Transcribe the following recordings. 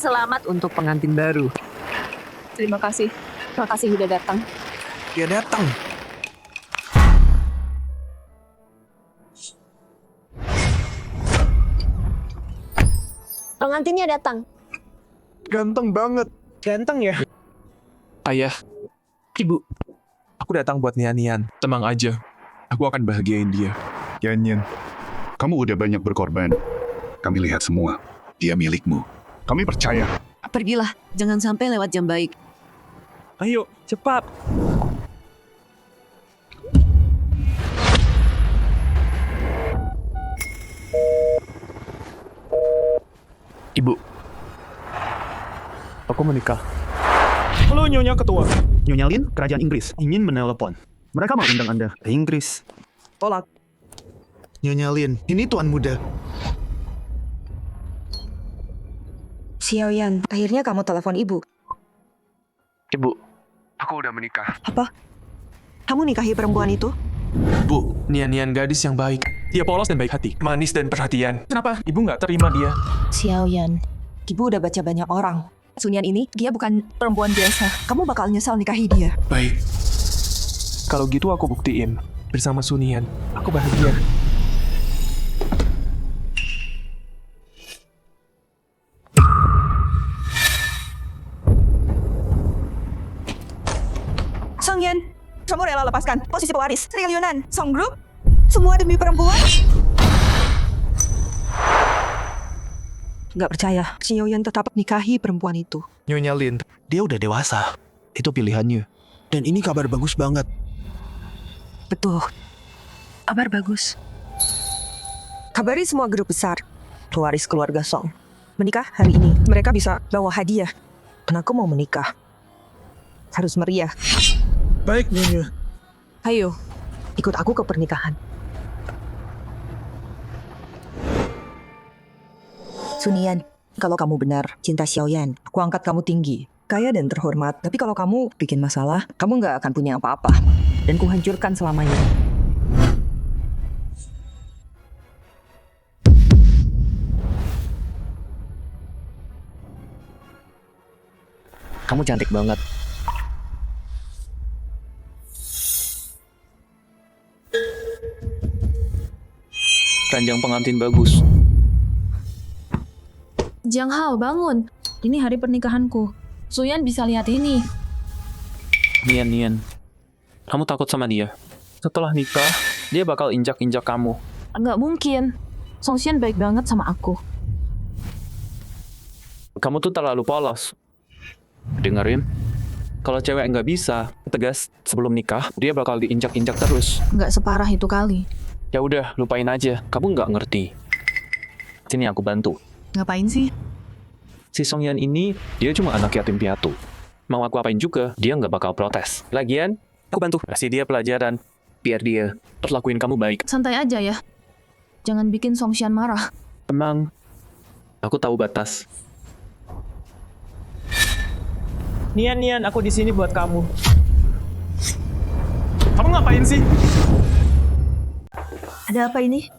Selamat untuk pengantin baru. Terima kasih. Terima kasih udah datang. Dia datang. Pengantinnya datang. Ganteng banget. Ganteng ya? Ayah, Ibu, aku datang buat Nian-Nian. tenang aja. Aku akan bahagiain dia. Yan, kamu udah banyak berkorban. Kami lihat semua. Dia milikmu. Kami percaya. Pergilah, jangan sampai lewat jam baik. Ayo, cepat. Ibu, aku menikah. Halo Nyonya Ketua. Nyonya Lin, Kerajaan Inggris, ingin menelepon. Mereka mau undang Anda ke Inggris. Tolak. Nyonya Lin, ini tuan muda. Xiaoyan, akhirnya kamu telepon ibu. Ibu, aku udah menikah. Apa? Kamu nikahi perempuan itu? Bu, Nian gadis yang baik. Dia polos dan baik hati, manis dan perhatian. Kenapa ibu nggak terima dia? Xiaoyan, ibu udah baca banyak orang. Sunian ini, dia bukan perempuan biasa. Kamu bakal nyesal nikahi dia. Baik. Kalau gitu aku buktiin. Bersama Sunian, aku bahagia. Songyan, kamu rela lepaskan posisi pewaris triliunan Song Group? Semua demi perempuan? Gak percaya, Xiaoyan tetap nikahi perempuan itu. Nyonya Lin, dia udah dewasa. Itu pilihannya. Dan ini kabar bagus banget. Betul. Kabar bagus. Kabari semua grup besar, pewaris keluarga Song. Menikah hari ini, mereka bisa bawa hadiah. Dan aku mau menikah. Harus meriah. Baik, Nyonya. Ayo, ikut aku ke pernikahan. Sunian, kalau kamu benar cinta Xiaoyan, aku angkat kamu tinggi, kaya dan terhormat. Tapi kalau kamu bikin masalah, kamu nggak akan punya apa-apa. Dan kuhancurkan selamanya. Kamu cantik banget. Ranjang pengantin bagus. Jiang Hao, bangun. Ini hari pernikahanku. Suyan bisa lihat ini. Nian, kamu takut sama dia? Setelah nikah, dia bakal injak-injak kamu. Nggak mungkin. Song Xian baik banget sama aku. Kamu tuh terlalu polos. Dengerin, kalau cewek nggak bisa tegas sebelum nikah, dia bakal diinjak-injak terus. Nggak separah itu kali. Ya udah, lupain aja. Kamu nggak ngerti. Sini aku bantu. Ngapain sih? Si Songyan ini, dia cuma anak yatim piatu. Mau aku apain juga, dia nggak bakal protes. Lagian, aku bantu kasih dia pelajaran. Biar dia perlakuin kamu baik. Santai aja ya. Jangan bikin Song Xian marah. Emang, aku tahu batas. Nian, aku di sini buat kamu. Kamu ngapain sih? Ada apa ini?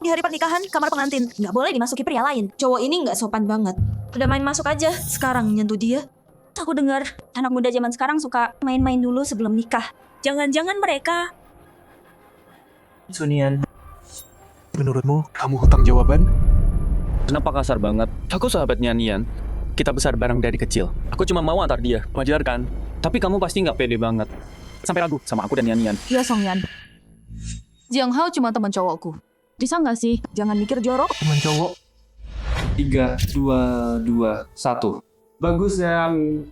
Di hari pernikahan, kamar pengantin. Nggak boleh dimasuki pria lain. Cowok ini nggak sopan banget. Udah main masuk aja. Sekarang nyentuh dia. Aku dengar anak muda zaman sekarang suka main-main dulu sebelum nikah. Jangan-jangan mereka... Sunian, Menurutmu, kamu hutang jawaban? Kenapa kasar banget? Aku sahabatnya Nian. Kita besar bareng dari kecil. Aku cuma mau antar dia. Wajar kan? Tapi kamu pasti nggak pede banget. Sampai ragu sama aku dan Nian. Iya, Song Yan. Jiang Hao cuma teman cowokku. Bisa nggak sih? Jangan mikir jorok. Teman cowok. 3, 2, 1. Bagus yang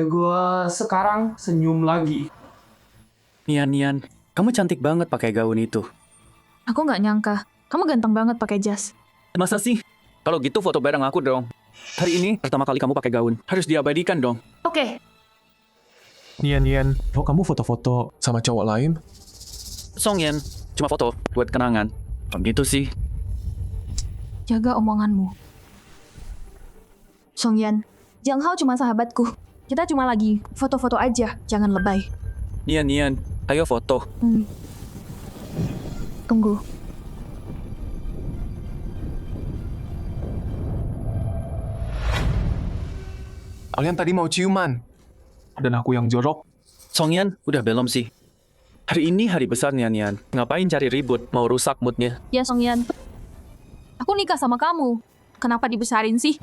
gua sekarang senyum lagi. Nian, kamu cantik banget pakai gaun itu. Aku nggak nyangka. Kamu ganteng banget pakai jas. Masa sih? Kalau gitu foto bareng aku dong. Hari ini pertama kali kamu pakai gaun. Harus diabadikan dong. Oke. Nian, kok kamu foto-foto sama cowok lain? Songyan, cuma foto buat kenangan. Begitu sih. Jaga omonganmu. Song Yan, Jiang Hao cuma sahabatku. Kita cuma lagi foto-foto aja. Jangan lebay. Nian, ayo foto. Tunggu. Kalian tadi mau ciuman. Dan aku yang jorok. Songyan, udah belum sih? Hari ini hari besar Nian. Ngapain cari ribut? Mau rusak moodnya? Ya Songyan, aku nikah sama kamu. Kenapa dibesarin sih?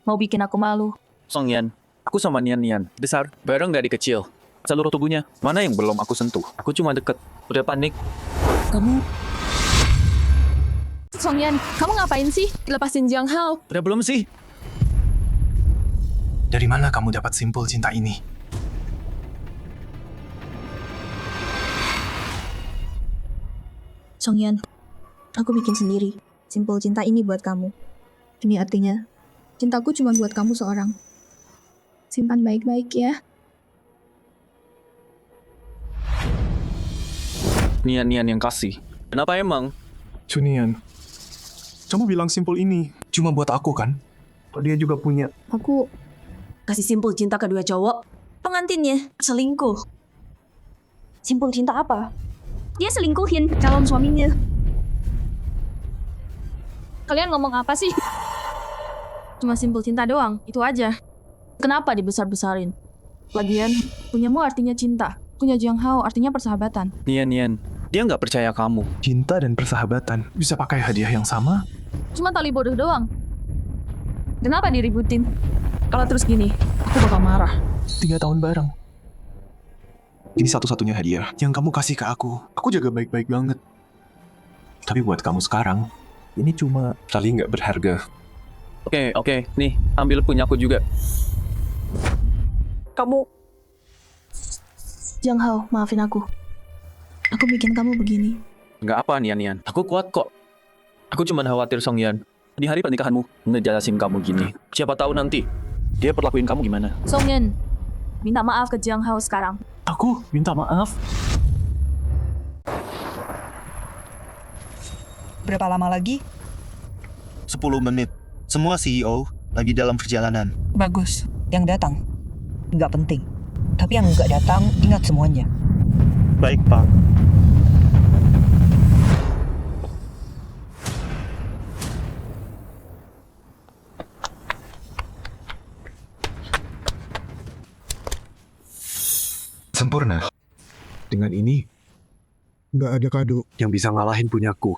Mau bikin aku malu. Songyan, aku sama Nian. Besar, bareng dari kecil. Seluruh tubuhnya, mana yang belum aku sentuh? Aku cuma deket. Udah panik. Kamu... Songyan, kamu ngapain sih? Lepasin Jiang Hao. Udah belum sih? Dari mana kamu dapat simpul cinta ini? Songyan, aku bikin sendiri. Simpul cinta ini buat kamu. Ini artinya, cintaku cuma buat kamu seorang. Simpan baik-baik ya. Nian yang kasih. Kenapa emang? Cunian, kamu bilang simpul ini cuma buat aku kan? Dia juga punya. Aku Kasih simpul cinta kedua cowok. Pengantinnya selingkuh. simpul cinta apa? Dia selingkuhin calon suaminya. Kalian ngomong apa sih? Cuma simpul cinta doang, itu aja. Kenapa dibesar-besarin? Lagian, punyamu artinya cinta. Punya Jiang Hao artinya persahabatan. Nian, dia nggak percaya kamu. Cinta dan persahabatan bisa pakai hadiah yang sama? Cuma tali bodoh doang. Kenapa diributin? Kalau terus gini, aku bakal marah. 3 tahun bareng. Ini satu-satunya hadiah yang kamu kasih ke aku. Aku jaga baik-baik banget. Tapi buat kamu sekarang, ini cuma tali nggak berharga. Oke, nih, ambil punyaku juga. Kamu Jiang Hao, maafin aku. Aku bikin kamu begini. Nggak apa, Nian. Aku kuat kok. Aku cuma khawatir Songyan. Di hari pernikahanmu, ngejelasin kamu gini. Siapa tahu nanti, dia perlakuin kamu gimana. Songyan, minta maaf ke Jiang Hao sekarang. Aku minta maaf. berapa lama lagi? 10 menit. Semua CEO lagi dalam perjalanan. Bagus. Yang datang nggak penting. Tapi yang nggak datang ingat semuanya. Baik, Pak. Sempurna. Dengan ini, Nggak ada kado. yang bisa ngalahin punyaku.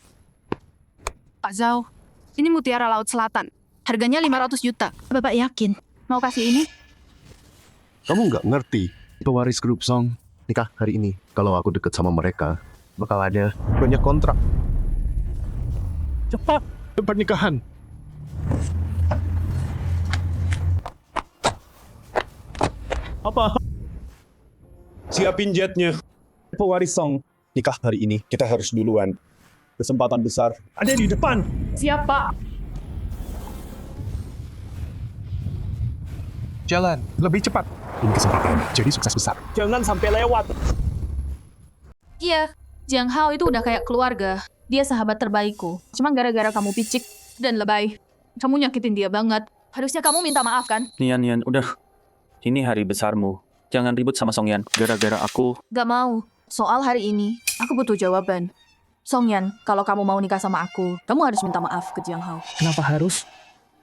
Pak Zhao, ini mutiara Laut Selatan. Harganya 500 juta. Bapak yakin? Mau kasih ini? Kamu nggak ngerti. Pewaris grup Song nikah hari ini. Kalau aku deket sama mereka, bakal ada banyak kontrak. Cepat, pernikahan. Apa? Siapin jetnya. Pewaris Song nikah hari ini. Kita harus duluan. Kesempatan besar. Ada di depan. Siapa? Jalan, lebih cepat. Ini kesempatan, jadi sukses besar. Jangan sampai lewat. Iya, Jiang Hao itu udah kayak keluarga. Dia sahabat terbaikku. Cuma gara-gara kamu picik dan lebay. Kamu nyakitin dia banget. Harusnya kamu minta maaf kan? Nian, udah. Ini hari besarmu. Jangan ribut sama Songyan. Gara-gara aku. Gak mau. Soal hari ini, aku butuh jawaban. Songyan, kalau kamu mau nikah sama aku, kamu harus minta maaf ke Jiang Hao. Kenapa harus?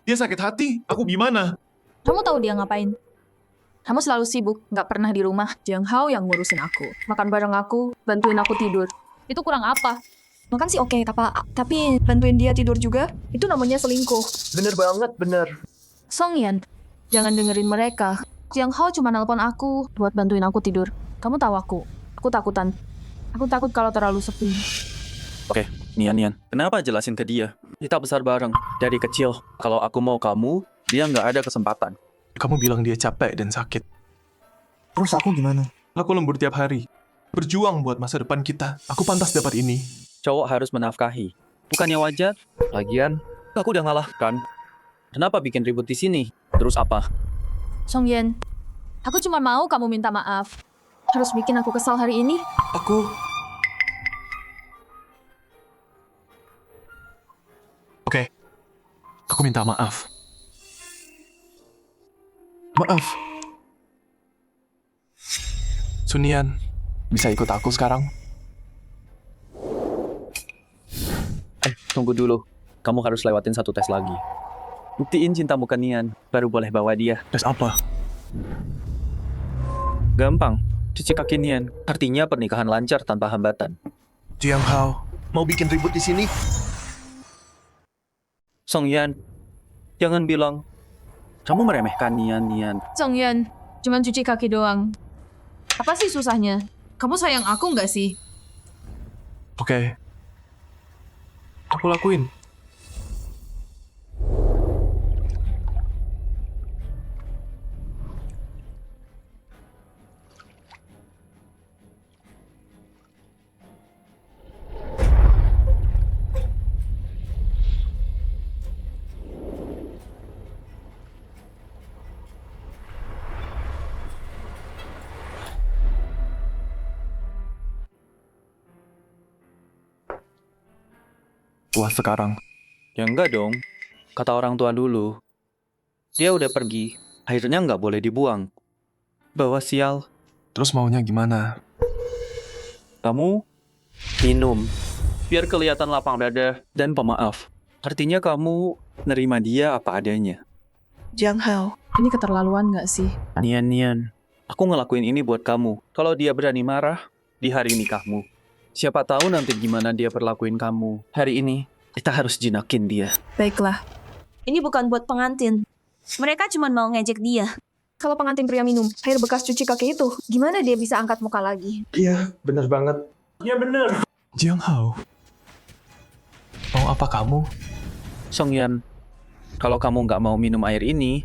Dia sakit hati, aku gimana? Kamu tahu dia ngapain? Kamu selalu sibuk, nggak pernah di rumah. Jiang Hao yang ngurusin aku. Makan bareng aku, bantuin aku tidur. Itu kurang apa? Makan sih oke, tapi bantuin dia tidur juga? Itu namanya selingkuh. Bener banget, bener. Songyan, jangan dengerin mereka. Jiang Hao cuma nelpon aku buat bantuin aku tidur. Kamu tahu aku takutan. Aku takut kalau terlalu sepi. Oke, Nian. Kenapa jelasin ke dia? Kita besar bareng. Dari kecil. Kalau aku mau kamu, dia nggak ada kesempatan. Kamu bilang dia capek dan sakit. Terus aku gimana? Aku lembur tiap hari. Berjuang buat masa depan kita. Aku pantas dapat ini. Cowok harus menafkahi. Bukannya wajar? Lagian, aku udah ngalah kan? Kenapa bikin ribut di sini? Terus apa? Songyan, aku cuma mau kamu minta maaf. Harus bikin aku kesal hari ini? Oke, aku minta maaf. Maaf. Sunian, bisa ikut aku sekarang? Tunggu dulu. Kamu harus lewatin satu tes lagi. Buktiin cintamu ke Nian, baru boleh bawa dia. Tes apa? Gampang, cuci kaki Nian. Artinya pernikahan lancar tanpa hambatan. Jiang Hao, mau bikin ribut di sini? Song Yan, jangan bilang kamu meremehkan Nian. Song Yan, cuman cuci kaki doang. Apa sih susahnya? Kamu sayang aku nggak sih? Oke. Aku lakuin. Wah, sekarang. Ya enggak dong, kata orang tua dulu. Dia udah pergi, akhirnya nggak boleh dibuang. Bawa sial, Terus maunya gimana? kamu minum. Biar kelihatan lapang dada dan pemaaf. Artinya kamu nerima dia apa adanya. Jiang Hao, Ini keterlaluan nggak sih? Nian, aku ngelakuin ini buat kamu. Kalau dia berani marah di hari nikahmu, siapa tahu nanti gimana dia perlakuin kamu. Hari ini, kita harus jinakin dia. Baiklah. Ini bukan buat pengantin. Mereka cuma mau ngejek dia. Kalau pengantin pria minum air bekas cuci kaki itu, gimana dia bisa angkat muka lagi? Iya, bener banget. Jiang Hao. Mau apa kamu? Song Yan, kalau kamu nggak mau minum air ini,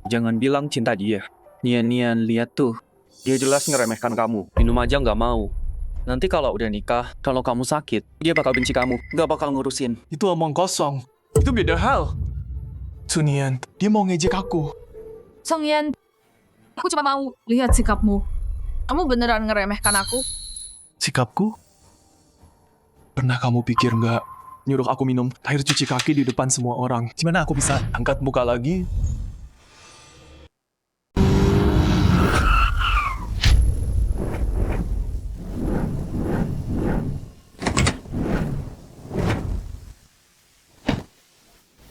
jangan bilang cinta dia. Nian, lihat tuh. Dia jelas ngeremehkan kamu. Minum aja nggak mau. Nanti kalau udah nikah, kalau kamu sakit, dia bakal benci kamu. Nggak bakal ngurusin. Itu omong kosong. Itu beda hal. Sunian, dia mau ngejek aku. Song Yan, aku cuma mau lihat sikapmu. Kamu beneran ngeremehkan aku? Sikapku? Pernah kamu pikir nggak nyuruh aku minum air cuci kaki di depan semua orang? Gimana aku bisa angkat muka lagi?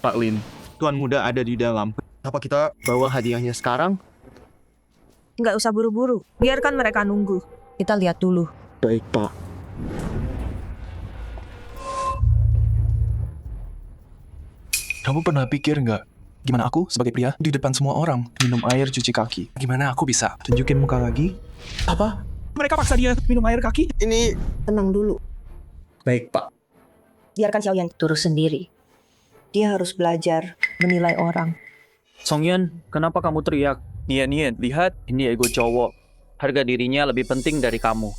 Pak Lin, Tuan Muda ada di dalam. Apa kita bawa hadiahnya sekarang? nggak usah buru-buru. Biarkan mereka nunggu. Kita lihat dulu. Baik, Pak. Kamu pernah pikir nggak? Gimana aku sebagai pria di depan semua orang minum air cuci kaki? Gimana aku bisa tunjukin muka lagi? Apa? Mereka paksa dia minum air kaki? Ini Tenang dulu. baik, Pak. Biarkan Xiaoyan turun sendiri. Dia harus belajar menilai orang. Song Yan, kenapa kamu teriak? Nian, lihat, ini ego cowok. Harga dirinya lebih penting dari kamu.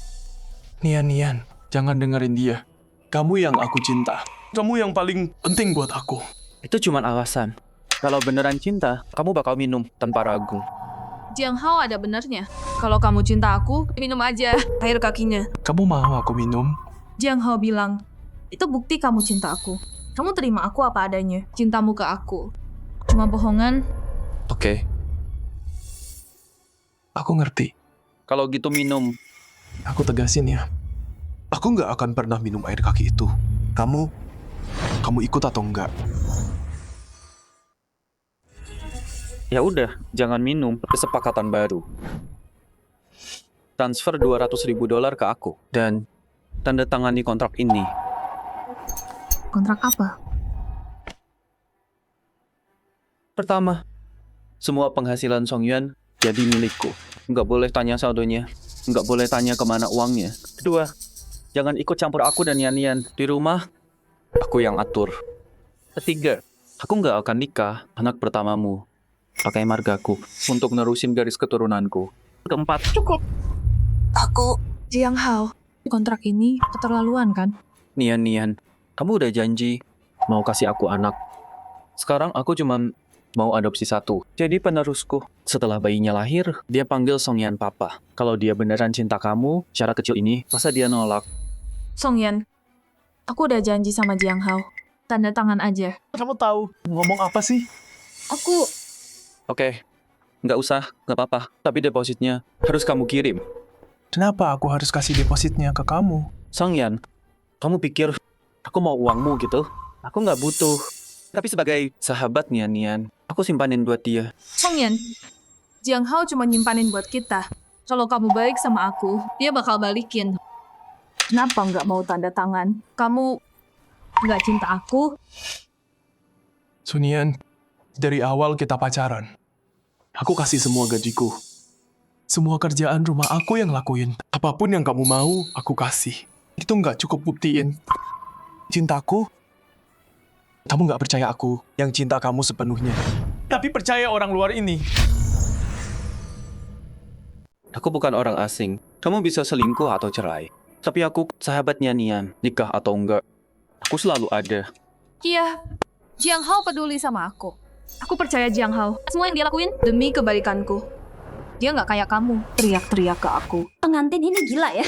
Nian, jangan dengerin dia. Kamu yang aku cinta. Kamu yang paling penting buat aku. Itu cuma alasan. Kalau beneran cinta, kamu bakal minum tanpa ragu. Jiang Hao ada benernya. Kalau kamu cinta aku, minum aja air kakinya. Kamu mau aku minum? Jiang Hao bilang, itu bukti kamu cinta aku. Kamu terima aku apa adanya. Cintamu ke aku. Cuma bohongan. Oke, Aku ngerti. kalau gitu minum. Aku tegasin ya. Aku nggak akan pernah minum air kaki itu. Kamu ikut atau enggak? Ya udah, jangan minum. Kesepakatan baru. Transfer $200.000 ke aku. Dan tanda tangani kontrak ini. Kontrak apa? Pertama, semua penghasilan Song Yuan jadi milikku. Nggak boleh tanya saldonya. Nggak boleh tanya kemana uangnya. Kedua, jangan ikut campur aku dan Nian. Di rumah, aku yang atur. Ketiga, aku nggak akan nikah anak pertamamu. Pakai margaku untuk nerusin garis keturunanku. Keempat, cukup. Aku Jiang Hao, kontrak ini keterlaluan kan? Nian, kamu udah janji mau kasih aku anak. Sekarang aku cuma mau adopsi satu. Jadi penerusku. Setelah bayinya lahir, dia panggil Song Yan papa. Kalau dia beneran cinta kamu, cara kecil ini, masa dia nolak? Song Yan, aku udah janji sama Jiang Hao. Tanda tangan aja. Kamu tahu ngomong apa sih? Aku Oke, nggak usah, nggak apa-apa. Tapi depositnya harus kamu kirim. Kenapa aku harus kasih depositnya ke kamu? Song Yan, kamu pikir aku mau uangmu gitu? Aku nggak butuh. Tapi sebagai sahabat Nian, aku simpanin buat dia. Songyan, Jiang Hao cuma nyimpanin buat kita. Kalau kamu baik sama aku, dia bakal balikin. Kenapa nggak mau tanda tangan? Kamu nggak cinta aku? Sunian, dari awal kita pacaran. Aku kasih semua gajiku. Semua kerjaan rumah aku yang lakuin. Apapun yang kamu mau, aku kasih. Itu nggak cukup buktiin cintaku. Kamu nggak percaya aku yang cinta kamu sepenuhnya. Tapi percaya orang luar ini. Aku bukan orang asing. Kamu bisa selingkuh atau cerai. Tapi aku sahabatnya Nian, nikah atau enggak. Aku selalu ada. Iya, Jiang Hao peduli sama aku. Aku percaya Jiang Hao. Semua yang dia lakuin demi kebaikanku. Dia nggak kayak kamu, teriak-teriak ke aku. Pengantin ini gila ya.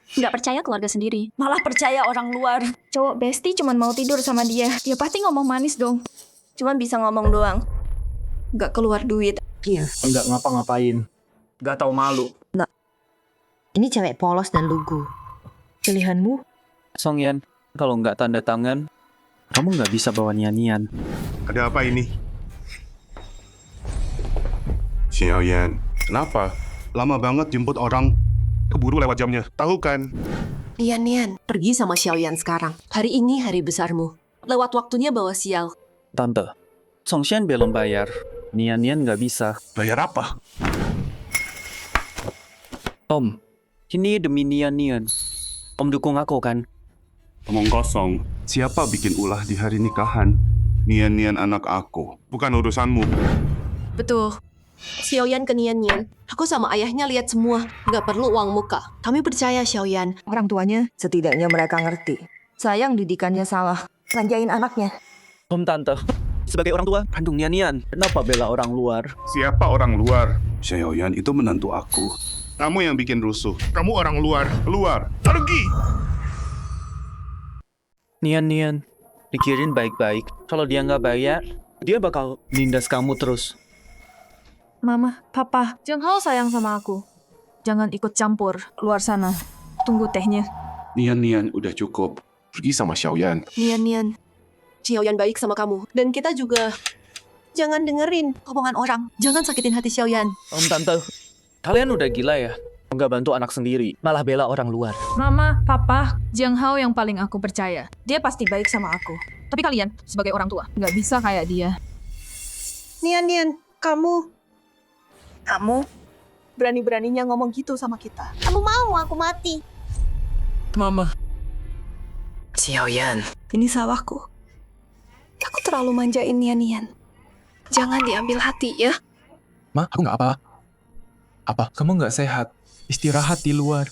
Nggak percaya keluarga sendiri, malah percaya orang luar. Cowok bestie cuman mau tidur sama dia. Dia pasti ngomong manis dong. Cuman bisa ngomong doang. Nggak keluar duit. Iya. Enggak ngapa-ngapain. Nggak tahu malu. Ini cewek polos dan lugu. Pilihanmu? Songyan, kalau nggak tanda tangan, kamu nggak bisa bawa Nian. Ada apa ini? Xiaoyan, kenapa? Lama banget jemput orang. Keburu lewat jamnya, tahu kan? Nian, pergi sama Xiaoyan sekarang. Hari ini hari besarmu. Lewat waktunya bawa sial. Tante, Songshan belum bayar. Nian nggak bisa. Bayar apa? Om, ini demi Nian. Om dukung aku kan? Omong kosong. Siapa bikin ulah di hari nikahan? Nian anak aku, bukan urusanmu. Betul. Xiaoyan ke Nian. Aku sama ayahnya lihat semua. Nggak perlu uang muka. Kami percaya Xiaoyan. Orang tuanya, setidaknya mereka ngerti. Sayang didikannya salah. Lanjain anaknya. Om Tante, sebagai orang tua kandung Nian, kenapa bela orang luar? Siapa orang luar? Xiaoyan itu menantu aku. Kamu yang bikin rusuh. Kamu orang luar. Keluar. Pergi! Nian, pikirin baik-baik. Kalau dia nggak bayar, dia bakal nindas kamu terus. Mama, Papa, Jiang Hao sayang sama aku. Jangan ikut campur luar sana. Tunggu tehnya. Nian, udah cukup. Pergi sama Xiaoyan. Nian. Xiaoyan baik sama kamu. Dan kita juga. Jangan dengerin omongan orang. Jangan sakitin hati Xiaoyan. Om Tante, kalian udah gila ya? Nggak bantu anak sendiri, malah bela orang luar. Mama, Papa, Jiang Hao yang paling aku percaya. Dia pasti baik sama aku. Tapi kalian, sebagai orang tua, nggak bisa kayak dia. Nian, kamu berani-beraninya ngomong gitu sama kita. Kamu mau aku mati? Mama. Xiaoyan. Ini salahku. Aku terlalu manjain Nian. Jangan diambil hati ya. Ma, aku nggak apa. Apa? Kamu nggak sehat. Istirahat di luar.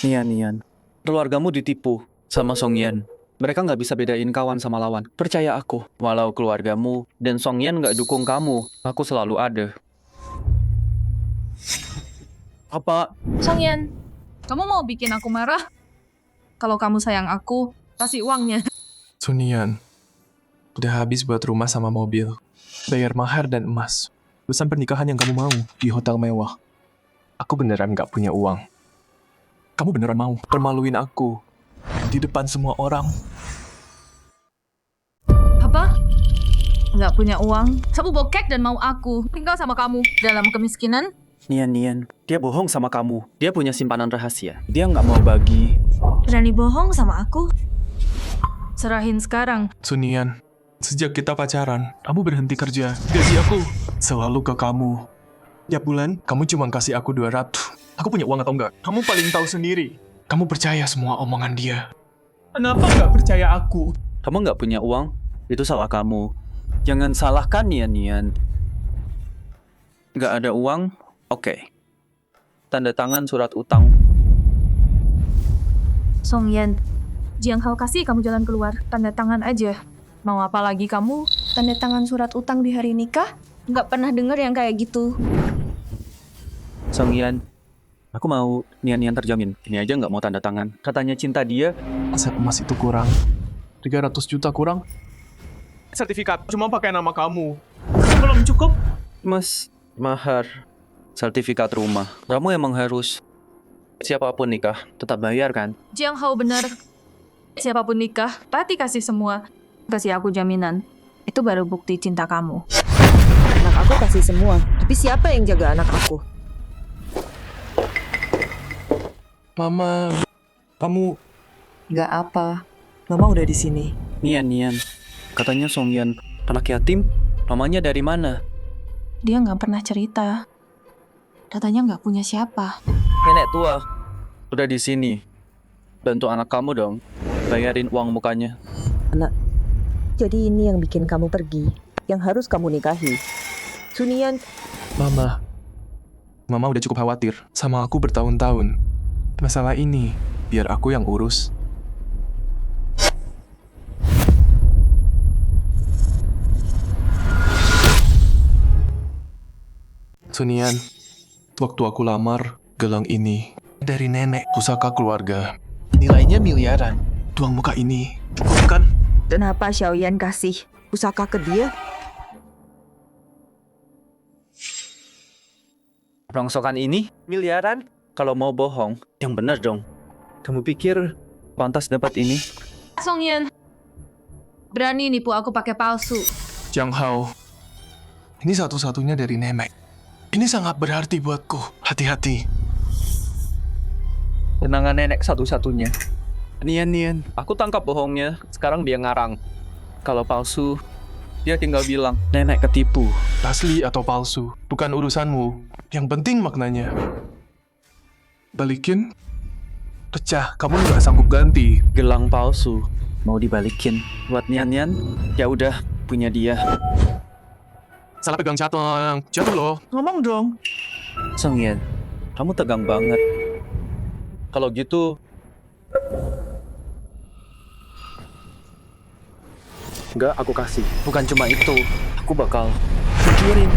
Nian, keluargamu ditipu sama Songyan. Mereka nggak bisa bedain kawan sama lawan. Percaya aku, walau keluargamu dan Songyan nggak dukung kamu, aku selalu ada. Apa? Songyan, kamu mau bikin aku marah? Kalau kamu sayang aku, kasih uangnya. Sunian, udah habis buat rumah sama mobil. Bayar mahar dan emas. Pesan pernikahan yang kamu mau di hotel mewah. Aku beneran gak punya uang. Kamu beneran mau permaluin aku di depan semua orang. Apa? Nggak punya uang? Kamu bokek dan mau aku tinggal sama kamu dalam kemiskinan? Nian, dia bohong sama kamu. Dia punya simpanan rahasia. Dia nggak mau bagi. Berani bohong sama aku? Serahin sekarang. Sunian, sejak kita pacaran, kamu berhenti kerja. Gaji aku selalu ke kamu. Tiap bulan, kamu cuma kasih aku 200. Aku punya uang atau enggak? Kamu paling tahu sendiri. Kamu percaya semua omongan dia. Kenapa nggak percaya aku? Kamu nggak punya uang? Itu salah kamu. Jangan salahkan Nian. Nggak ada uang? Oke. Tanda tangan surat utang. Songyan, Jiang Hao kasih kamu jalan keluar. Tanda tangan aja. Mau apa lagi kamu? Tanda tangan surat utang di hari nikah? Nggak pernah denger yang kayak gitu. Songyan, aku mau Nian terjamin. Ini aja nggak mau tanda tangan. Katanya cinta dia. Aset emas itu kurang. 300 juta kurang. Sertifikat cuma pakai nama kamu. Belum cukup. Mas, mahar, sertifikat rumah. Kamu emang harus siapapun nikah, tetap bayar kan? Jiang Hao benar. Siapapun nikah, pasti kasih semua. Kasih aku jaminan. Itu baru bukti cinta kamu. Anak aku kasih semua, tapi siapa yang jaga anak aku? Mama, kamu... Gak apa. Mama udah di sini. Nian. Katanya Songyan anak yatim. Mamanya dari mana? Dia nggak pernah cerita. Katanya nggak punya siapa. Nenek tua. Udah di sini. Bantu anak kamu dong. Bayarin uang mukanya. Anak, jadi ini yang bikin kamu pergi. Yang harus kamu nikahi. Sunian. Mama udah cukup khawatir sama aku bertahun-tahun. Masalah ini, biar aku yang urus. Sunian, waktu aku lamar, gelang ini dari nenek, pusaka keluarga. Nilainya miliaran. Tuang muka ini cukup kan? Kenapa Xiaoyan kasih pusaka ke dia? Rongsokan ini miliaran? Kalau mau bohong, yang benar dong. Kamu pikir pantas dapat ini? Songyan, berani nipu aku pakai palsu. Jiang Hao, ini satu-satunya dari nenek. Ini sangat berarti buatku. Hati-hati. Kenangan nenek satu-satunya. Nian, aku tangkap bohongnya. Sekarang dia ngarang. Kalau palsu, dia tinggal bilang, nenek ketipu. Asli atau palsu, bukan urusanmu. Yang penting maknanya. Balikin, pecah, kamu nggak sanggup ganti. Gelang palsu, mau dibalikin. Buat Nian, ya udah, punya dia. Salah pegang jatuh loh. Ngomong dong. Songyan, kamu tegang banget. Kalau gitu, enggak, aku kasih. Bukan cuma itu, aku bakal pikirin.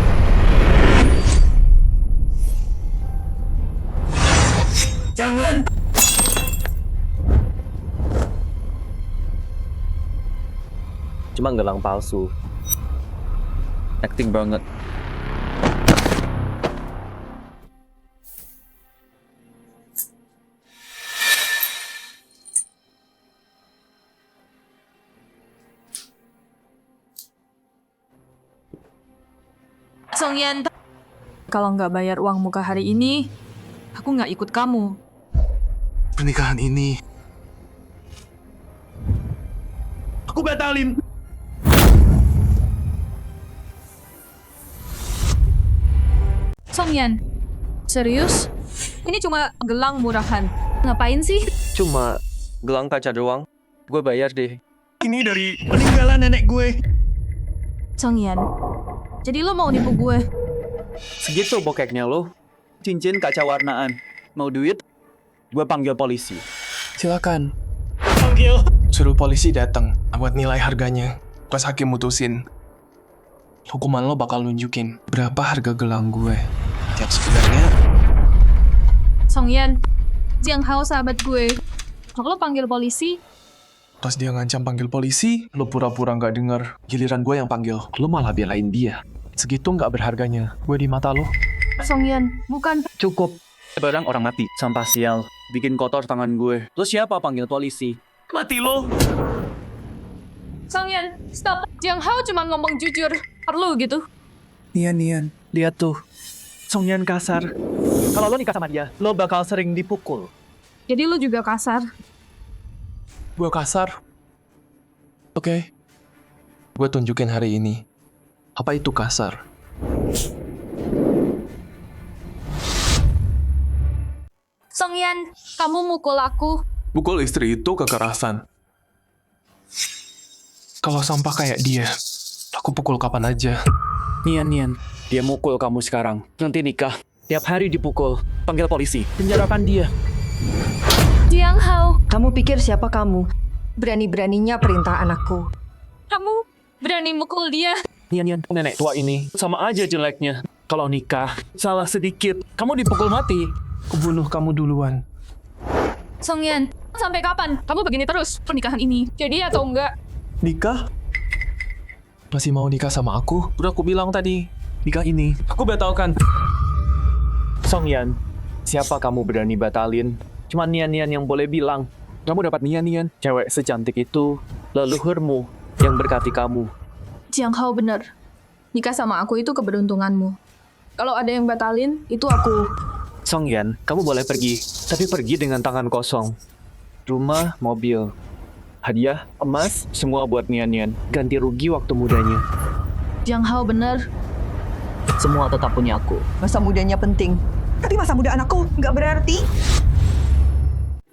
Jangan. Cuma gelang palsu. Acting banget. Songyan, kalau nggak bayar uang muka hari ini, aku nggak ikut kamu. Pernikahan ini, Aku batalin. Songyan, serius? Ini cuma gelang murahan. Ngapain sih? Cuma gelang kaca doang. Gue bayar deh. Ini dari peninggalan nenek gue. Songyan, jadi lo mau nipu gue? Segitu bokeknya lo. Cincin kaca warnaan. Mau duit? Gue panggil polisi. silakan. Panggil. Suruh polisi datang buat nilai harganya. Pas hakim mutusin, hukuman lo bakal nunjukin berapa harga gelang gue. Tiap sebenarnya. Songyan, Jiang Hao sahabat gue. Kalau lo panggil polisi, Pas dia ngancam panggil polisi, lo pura-pura nggak dengar. Giliran gue yang panggil, lo malah belain dia. Segitu nggak berharganya gue di mata lo. Songyan, bukan. Cukup. Barang orang mati. Sampah sial. Bikin kotor tangan gue. Lo siapa panggil polisi? Mati lo. Songyan, stop. Jiang Hao cuma ngomong jujur. Perlu gitu. Nian. Lihat tuh. Songyan kasar. Kalau lo nikah sama dia, lo bakal sering dipukul. Jadi lo juga kasar. Gue kasar. Oke. Gue tunjukin hari ini. Apa itu kasar? Songyan, kamu mukul aku. Pukul istri itu kekerasan. Kalau sampah kayak dia, aku pukul kapan aja. Nian. Dia mukul kamu sekarang. Nanti nikah. Tiap hari dipukul. Panggil polisi. Penjarakan dia. Jiang Hao, Kamu pikir siapa kamu? Berani-beraninya perintah anakku. kamu berani mukul dia. Nian, nenek tua ini sama aja jeleknya. Kalau nikah, salah sedikit, kamu dipukul mati. Kubunuh kamu duluan. Songyan, sampai kapan kamu begini terus pernikahan ini? Jadi atau enggak? Nikah? Masih mau nikah sama aku? Udah aku bilang tadi, nikah ini aku batalkan. Songyan, siapa kamu berani batalin? Cuma Nian yang boleh bilang. Kamu dapat Nian, cewek secantik itu, leluhurmu yang berkati kamu. Jiang Hao bener. Nikah sama aku itu keberuntunganmu. Kalau ada yang batalin, itu aku. Songyan, kamu boleh pergi, tapi pergi dengan tangan kosong. Rumah, mobil, hadiah, emas, semua buat Nian. Ganti rugi waktu mudanya. Jiang Hao bener. Semua tetap punya aku. Masa mudanya penting. Tapi masa muda anakku nggak berarti.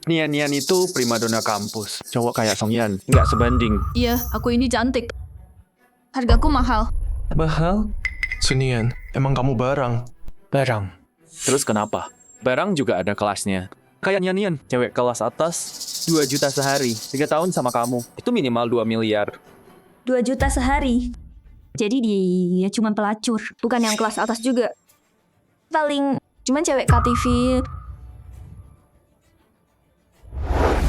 Nian itu primadona kampus. Cowok kayak Songyan, nggak sebanding. Iya, aku ini cantik. Hargaku mahal. Mahal? Sunian, emang kamu barang? Barang. Terus kenapa? Barang juga ada kelasnya. Kayak Nian, cewek kelas atas, 2 juta sehari, 3 tahun sama kamu. Itu minimal 2 miliar. 2 juta sehari. Jadi dia cuma pelacur, bukan yang kelas atas juga. Paling cuman cewek KTV.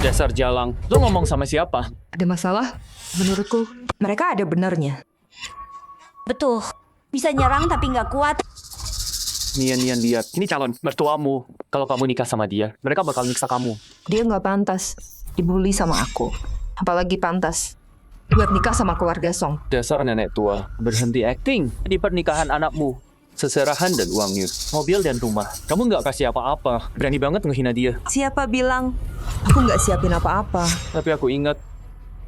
Dasar jalang. Lo ngomong sama siapa? Ada masalah? Menurutku, mereka ada benarnya. Betul. Bisa nyerang tapi nggak kuat. Nian lihat. Ini calon mertuamu. Kalau kamu nikah sama dia, mereka bakal nyiksa kamu. Dia nggak pantas dibully sama aku. Apalagi pantas buat nikah sama keluarga Song. Dasar nenek tua. Berhenti acting di pernikahan anakmu. Seserahan dan uangnya. Mobil dan rumah. Kamu nggak kasih apa-apa. Berani banget ngehina dia. Siapa bilang aku nggak siapin apa-apa? Tapi aku ingat,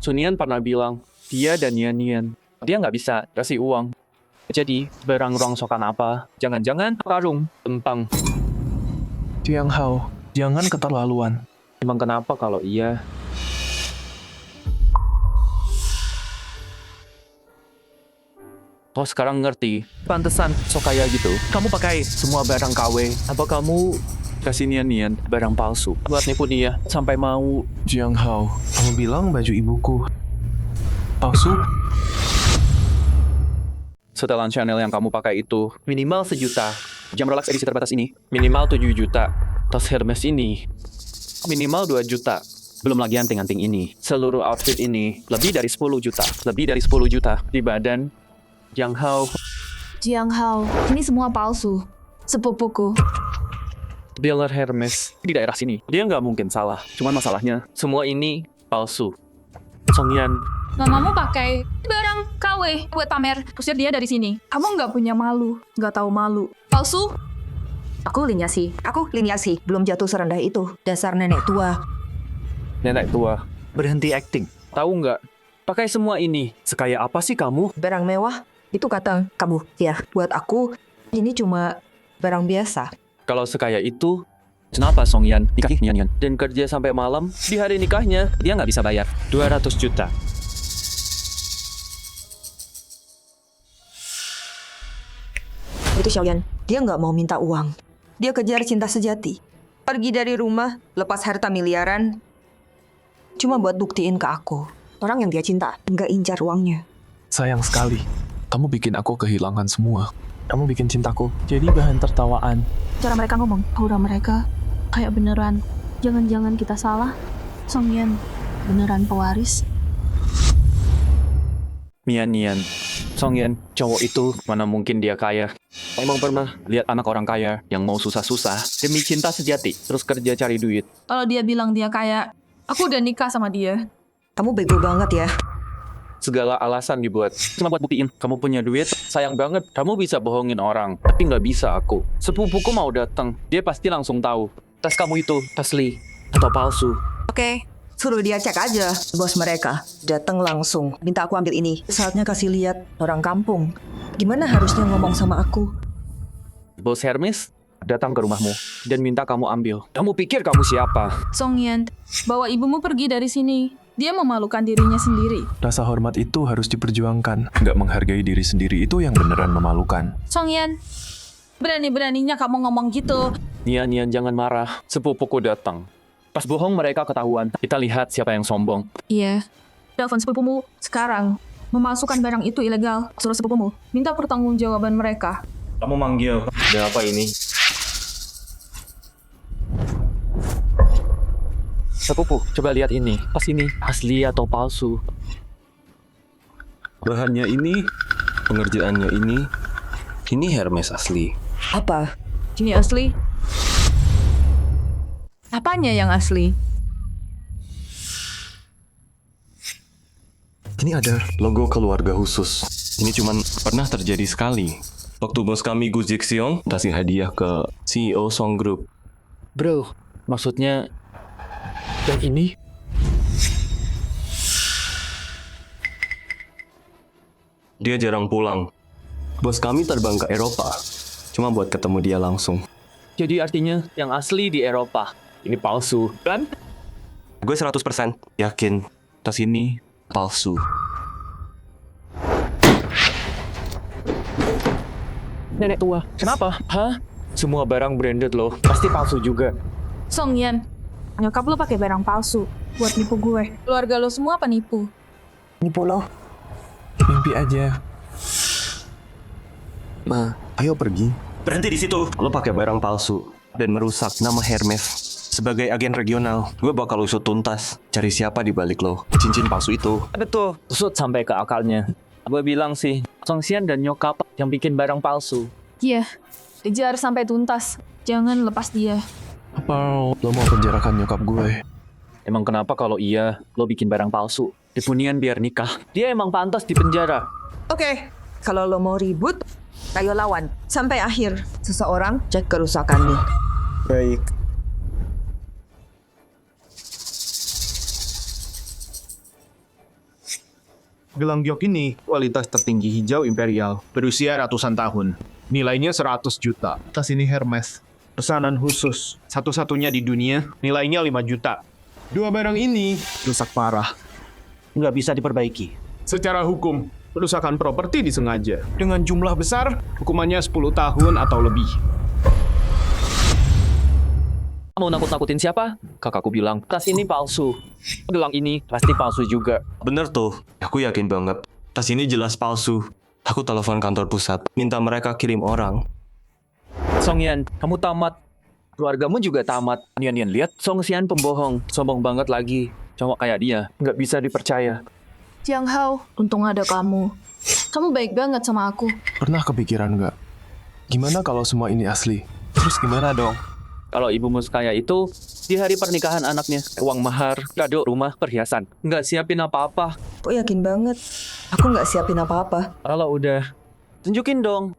Sunian pernah bilang, dia dan Nian, dia nggak bisa kasih uang. Jadi, barang rongsokan apa? Jangan-jangan karung, empang. Jiang Hao, jangan keterlaluan. Emang kenapa kalau iya? Kau sekarang ngerti, pantesan sok kaya gitu. Kamu pakai semua barang KW. Apa kamu kasih Nian barang palsu buat nipu dia sampai mau? Jiang Hao, kamu bilang baju ibuku palsu? Setelan Chanel yang kamu pakai itu minimal 1 juta. Jam Rolex edisi terbatas ini minimal 7 juta. Tas Hermes ini minimal 2 juta. Belum lagi anting-anting ini. Seluruh outfit ini lebih dari 10 juta. Lebih dari 10 juta di badan. Jiang Hao, Ini semua palsu. Sepupuku. dealer Hermes di daerah sini. Dia nggak mungkin salah. Cuman masalahnya, semua ini palsu. Songyan, Mamamu pakai barang KW buat pamer. Usir dia dari sini. Kamu nggak punya malu. Nggak tahu malu. Palsu? Aku Liniasi. Belum jatuh serendah itu. Dasar nenek tua. nenek tua, berhenti acting. Tahu nggak? Pakai semua ini. Sekaya apa sih kamu? Barang mewah? Itu kata kamu. Ya, buat aku ini cuma barang biasa. Kalau sekaya itu, kenapa Songyan nikahi Nian dan kerja sampai malam? Di hari nikahnya, dia nggak bisa bayar 200 juta. Itu Xiaoyan. Dia nggak mau minta uang. Dia kejar cinta sejati. Pergi dari rumah, lepas harta miliaran. Cuma buat buktiin ke aku. Orang yang dia cinta, nggak incar uangnya. Sayang sekali. Kamu bikin aku kehilangan semua. Kamu bikin cintaku jadi bahan tertawaan. Cara mereka ngomong, aura mereka kayak beneran. Jangan-jangan kita salah. Songyan beneran pewaris. Nian. Songyan, cowok itu mana mungkin dia kaya. Emang pernah lihat anak orang kaya yang mau susah-susah demi cinta sejati, terus kerja cari duit. Kalau dia bilang dia kaya, aku udah nikah sama dia. Kamu bego banget ya. Segala alasan dibuat, cuma buat buktiin kamu punya duit. Sayang banget, kamu bisa bohongin orang, tapi nggak bisa aku. Sepupuku mau datang, dia pasti langsung tahu tas kamu itu asli atau palsu. Oke, suruh dia cek aja. Bos mereka datang langsung, minta aku ambil ini. Saatnya kasih lihat orang kampung. Gimana harusnya ngomong sama aku? Bos Hermes datang ke rumahmu dan minta kamu ambil. Kamu pikir kamu siapa? Songyan, bawa ibumu pergi dari sini. Dia memalukan dirinya sendiri. Rasa hormat itu harus diperjuangkan. Nggak menghargai diri sendiri itu yang beneran memalukan. Songyan, berani-beraninya kamu ngomong gitu. Nian, jangan marah. Sepupuku datang. Pas bohong mereka ketahuan. Kita lihat siapa yang sombong. Iya. Telepon sepupumu sekarang. Memasukkan barang itu ilegal. Suruh sepupumu minta pertanggungjawaban mereka. Kamu manggil. Ada apa ini? Sepupu, coba lihat ini. Tas ini asli atau palsu? Bahannya ini, pengerjaannya ini Hermes asli. Apa? Ini asli? Apanya yang asli? Ini ada Logo keluarga khusus. Ini cuman pernah terjadi sekali. Waktu bos kami Gu Jixiong kasih hadiah ke CEO Song Group. Bro, maksudnya yang ini? Dia jarang pulang. Bos kami terbang ke Eropa. Cuma buat ketemu dia langsung. Jadi artinya yang asli di Eropa. Ini palsu, kan? Gue 100% yakin tas ini palsu. Nenek tua. Kenapa? Hah? Semua barang branded loh. Pasti palsu juga. Song Yan, nyokap lo pakai barang palsu buat nipu gue. Keluarga lo semua penipu. Nipu lo. mimpi aja. Ma, Ayo pergi. berhenti di situ. Lo pakai barang palsu dan merusak nama Hermes. Sebagai agen regional, gue bakal usut tuntas. Cari siapa di balik lo. Cincin palsu itu. Ada tuh. Usut sampai ke akalnya. Gue bilang sih, Song Xian dan nyokap yang bikin barang palsu. Iya, kejar sampai tuntas. Jangan lepas dia. Apa lo mau penjarakan nyokap gue? Emang kenapa kalau iya, lo bikin barang palsu? Dipunian biar nikah. Dia emang pantas di penjara. Oke, kalau lo mau ribut, ayo lawan. Sampai akhir, seseorang cek kerusakannya. Baik. Gelang giok ini kualitas tertinggi hijau imperial, berusia ratusan tahun. Nilainya 100 juta. Tas ini Hermes. Pesanan khusus, satu-satunya di dunia, nilainya 5 juta. Dua barang ini rusak parah. Nggak bisa diperbaiki. Secara hukum, perusakan properti disengaja. Dengan jumlah besar, hukumannya 10 tahun atau lebih. Mau nakut-nakutin siapa? Kakakku bilang, tas ini palsu. Gelang ini pasti palsu juga. Bener tuh, aku yakin banget. Tas ini jelas palsu. Aku telepon kantor pusat, minta mereka kirim orang. Song Yan, kamu tamat. Keluargamu juga tamat. Nian lihat, Song Xian pembohong. Sombong banget lagi. Cowok kayak dia, nggak bisa dipercaya. Jiang Hao, untung ada kamu. Kamu baik banget sama aku. Pernah kepikiran nggak? Gimana kalau semua ini asli? Terus gimana dong? Kalau ibumu kaya itu, di hari pernikahan anaknya, uang mahar, kado, rumah, perhiasan. Nggak siapin apa-apa. Kok yakin banget? Aku nggak siapin apa-apa. Kalau udah, tunjukin dong.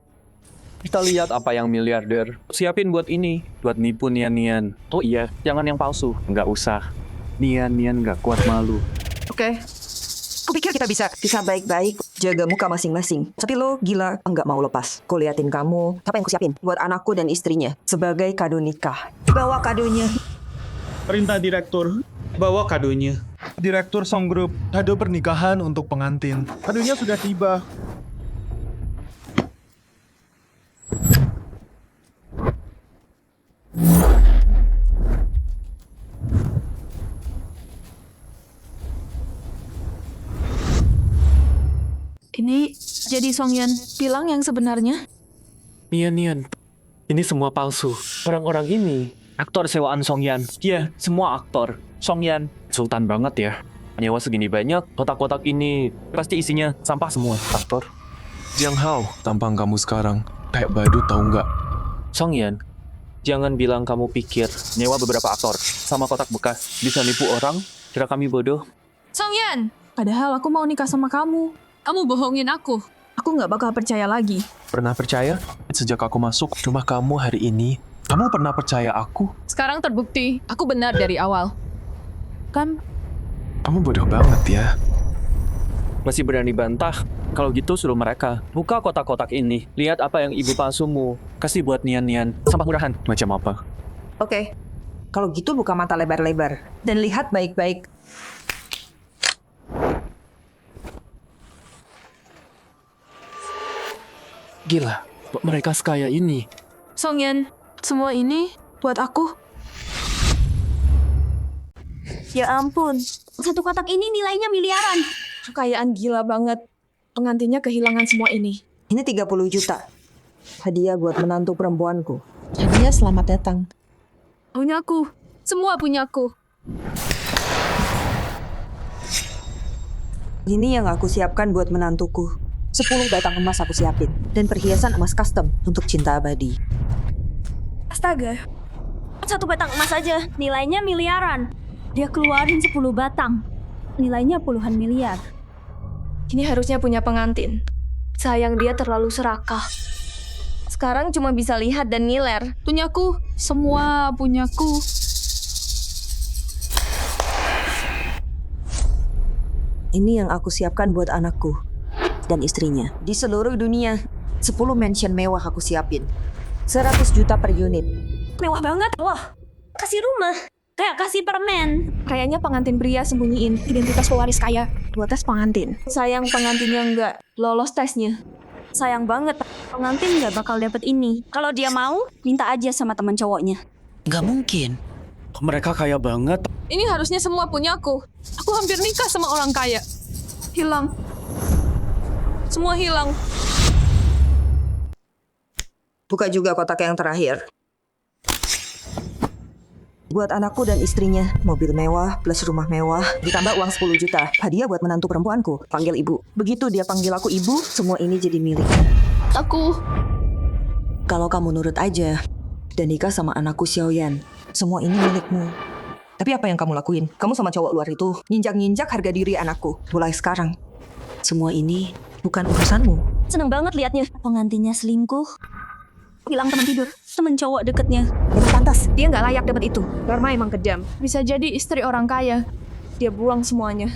Kita lihat apa yang miliarder siapin buat ini, buat nipu Nian. Oh iya, jangan yang palsu. Nggak usah. Nian nggak kuat malu. Oke. Kupikir kita bisa baik-baik jaga muka masing-masing. Tapi lo gila, nggak mau lepas. Ku liatin kamu, apa yang ku siapin buat anakku dan istrinya sebagai kado nikah. Bawa kadonya. Perintah direktur, bawa kadonya. Direktur Song Group, kado pernikahan untuk pengantin. Kadonya sudah tiba. Ini jadi Song Yan bilang yang sebenarnya? Nian, ini semua palsu. Orang-orang ini aktor sewaan Song Yan. Iya, semua aktor. Song Yan, sultan banget ya. Nyewa segini banyak, kotak-kotak ini pasti isinya sampah semua. Aktor. Jiang Hao, tampang kamu sekarang kayak badut tahu nggak? Song Yan, jangan bilang kamu pikir nyewa beberapa aktor sama kotak bekas bisa nipu orang, kira kami bodoh. Song Yan, padahal aku mau nikah sama kamu. Kamu bohongin aku. Aku nggak bakal percaya lagi. Pernah percaya? Sejak aku masuk rumah kamu hari ini, kamu pernah percaya aku? Sekarang terbukti, aku benar dari awal. Kan? Kamu bodoh banget ya. Masih berani bantah? Kalau gitu suruh mereka buka kotak-kotak ini. Lihat apa yang ibu palsumu kasih buat Nian. Sampah murahan. Macam apa? Oke. Kalau gitu buka mata lebar-lebar dan lihat baik-baik. Gila, mereka sekaya ini. Song Yan, semua ini buat aku. Ya ampun, satu kotak ini nilainya miliaran. Kekayaan gila banget. Pengantinnya kehilangan semua ini. Ini 30 juta. Hadiah buat menantu perempuanku. Hadiah selamat datang. Punya aku. Semua punya aku. Ini yang aku siapkan buat menantuku. 10 batang emas aku siapin. Dan perhiasan emas custom untuk cinta abadi. Astaga. Satu batang emas aja, nilainya miliaran. Dia keluarin 10 batang. Nilainya puluhan miliar. Ini harusnya punya pengantin. Sayang dia terlalu serakah. Sekarang cuma bisa lihat dan ngiler. Punyaku, semua punyaku. Ini yang aku siapkan buat anakku dan istrinya. Di seluruh dunia, 10 mansion mewah aku siapin. 100 juta per unit. Mewah banget. Wah, kasih rumah. Kayak kasih permen. Kayaknya pengantin pria sembunyiin identitas pewaris kaya buat tes pengantin. Sayang pengantinnya nggak lolos tesnya. Sayang banget, pengantin nggak bakal dapet ini. Kalau dia mau, minta aja sama teman cowoknya. Nggak mungkin. Mereka kaya banget. Ini harusnya semua punyaku. Aku hampir nikah sama orang kaya. Hilang. Semua hilang. Buka juga kotak yang terakhir. Buat anakku dan istrinya, mobil mewah plus rumah mewah, ditambah uang 10 juta. Hadiah buat menantu perempuanku, panggil ibu. Begitu dia panggil aku ibu, semua ini jadi milik. Aku. Kalau kamu nurut aja dan nikah sama anakku Xiaoyan, semua ini milikmu. Tapi apa yang kamu lakuin? Kamu sama cowok luar itu nginjak-nginjak harga diri anakku. Mulai sekarang, semua ini bukan urusanmu. Seneng banget liatnya. Pengantinnya selingkuh. Bilang teman tidur, teman cowok deketnya. Emang pantas, dia nggak layak dapat itu. Norma emang kejam. Bisa jadi istri orang kaya. Dia buang semuanya.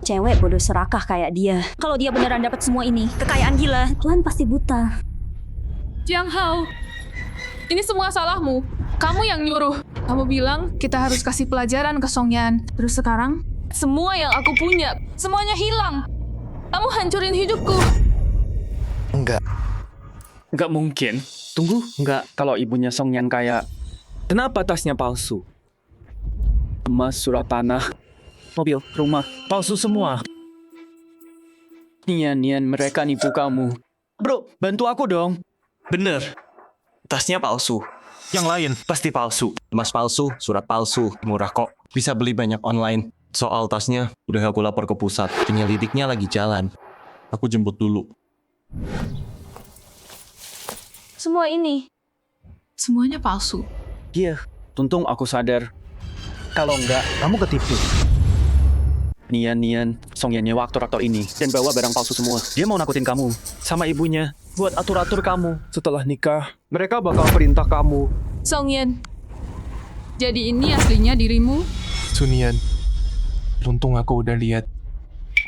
Cewek bodoh serakah kayak dia. Kalau dia beneran dapat semua ini, kekayaan gila, Tuhan pasti buta. Jiang Hao, ini semua salahmu. Kamu yang nyuruh. Kamu bilang kita harus kasih pelajaran ke Songyan. Terus sekarang, semua yang aku punya, semuanya hilang. Kamu hancurin hidupku. Nggak mungkin. Tunggu, nggak. Kalau ibunya Songyan kaya, kenapa tasnya palsu? Emas, surat tanah, mobil, rumah, palsu semua. Nian, mereka nipu kamu. Bro, bantu aku dong. Bener. Tasnya palsu. Yang lain Pasti palsu. Emas palsu, surat palsu. Murah kok. Bisa beli banyak online. Soal tasnya, udah aku lapor ke pusat. Penyelidiknya lagi jalan. Aku jemput dulu. Semua ini. Semuanya palsu. Iya, tuntung aku sadar. Kalau enggak, Kamu ketipu. Nian, Songyan nyewa aktor-aktor ini dan bawa barang palsu semua. Dia mau nakutin kamu sama ibunya buat atur-atur kamu. Setelah nikah, mereka bakal perintah kamu. Songyan, jadi ini aslinya dirimu? Sunian, beruntung aku udah lihat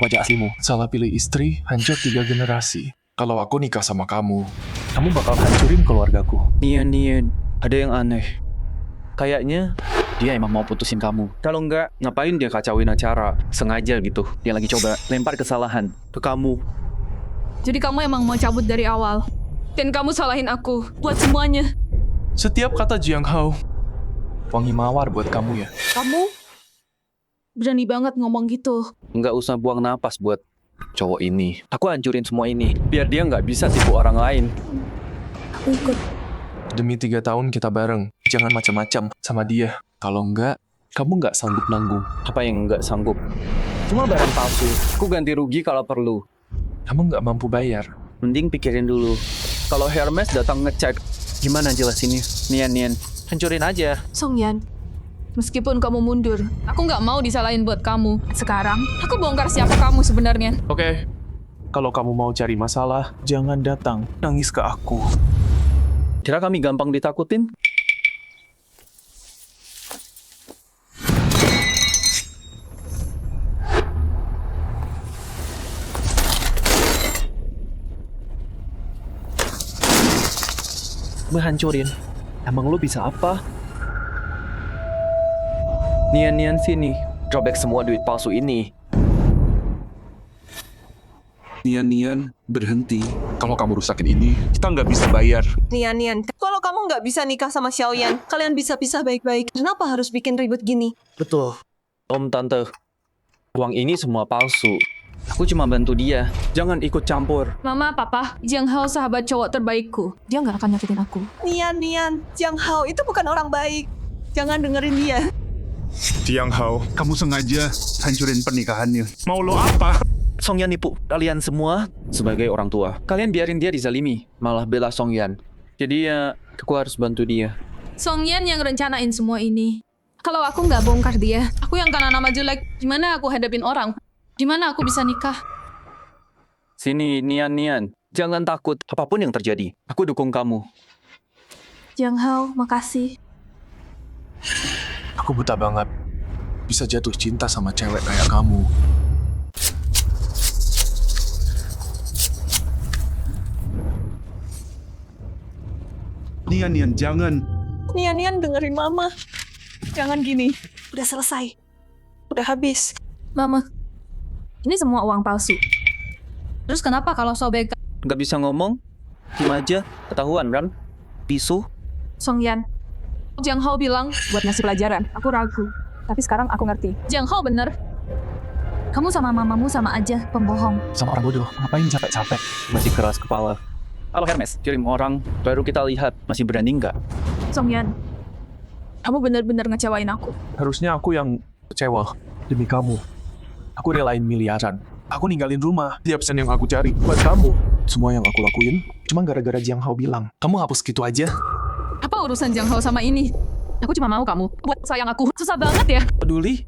wajah aslimu. Salah pilih istri, hancur 3 generasi. Kalau aku nikah sama kamu bakal hancurin keluargaku. Nian, ada yang aneh. Kayaknya dia emang mau putusin kamu. Kalau enggak, ngapain dia kacauin acara? Sengaja gitu. Dia lagi coba lempar kesalahan ke kamu. Jadi kamu emang mau cabut dari awal. Dan kamu salahin aku buat semuanya. Setiap kata Jiang Hao, wangi mawar buat kamu ya. Kamu berani banget ngomong gitu. Nggak usah buang napas buat cowok ini. Aku hancurin semua ini, biar dia nggak bisa tipu orang lain. Aku ikut. Demi 3 tahun kita bareng, jangan macam-macam sama dia. Kalau enggak, kamu nggak sanggup nanggung. Apa yang nggak sanggup? Cuma barang palsu. Aku ganti rugi kalau perlu. Kamu nggak mampu bayar. Mending pikirin dulu. Kalau Hermes datang ngecek, gimana jelasinnya? Nian, hancurin aja. Songyan, meskipun kamu mundur, aku nggak mau disalahin buat kamu. Sekarang, aku bongkar siapa kamu sebenarnya. Oke. Kalau kamu mau cari masalah, jangan datang nangis ke aku. Kira kami gampang ditakutin? Menghancurin. Emang lu bisa apa? Nian sini. Robek semua duit palsu ini. Nian, berhenti. Kalau kamu rusakin ini, kita nggak bisa bayar. Nian, kalau kamu nggak bisa nikah sama Xiaoyan, kalian bisa pisah baik-baik. Kenapa harus bikin ribut gini? Betul. Om, Tante. Uang ini semua palsu. Aku cuma bantu dia. Jangan ikut campur. Mama, Papa, Jiang Hao sahabat cowok terbaikku. Dia nggak akan nyakitin aku. Nian, Jiang Hao itu bukan orang baik. Jangan dengerin dia. Jiang Hao, kamu sengaja hancurin pernikahannya. Mau lo apa? Songyan nipu kalian semua sebagai orang tua. Kalian biarin dia dizalimi, malah bela Songyan. Jadi ya, aku harus bantu dia. Songyan yang rencanain semua ini. Kalau aku nggak bongkar dia, aku yang kena nama jelek. Gimana aku hadapin orang? Gimana aku bisa nikah? Sini, Nian. Jangan takut. Apapun yang terjadi, aku dukung kamu. Jiang Hao, makasih. Aku buta banget. Bisa jatuh cinta sama cewek kayak kamu. Nian, jangan. Nian dengerin mama. Jangan gini. Udah selesai. Udah habis. Mama, ini semua uang palsu. Terus kenapa kalau sobek Nggak bisa ngomong? Diem aja, ketahuan kan? Bisu? Songyan, Jiang Hao bilang buat ngasih pelajaran. Aku ragu, tapi sekarang aku ngerti. Jiang Hao bener. Kamu sama mamamu sama aja pembohong. Sama orang bodoh, ngapain capek-capek? Masih keras kepala. Halo Hermes, kirim orang, baru kita lihat masih berani nggak? Songyan, kamu bener-bener ngecewain aku. Harusnya aku yang kecewa. Demi kamu. Aku relain miliaran. Aku ninggalin rumah, tiap sen yang aku cari buat kamu. Semua yang aku lakuin cuma gara-gara Jiang Hao bilang. Kamu hapus gitu aja. Apa urusan Jiang Hao sama ini? Aku cuma mau kamu buat sayang aku. Susah banget ya. Peduli?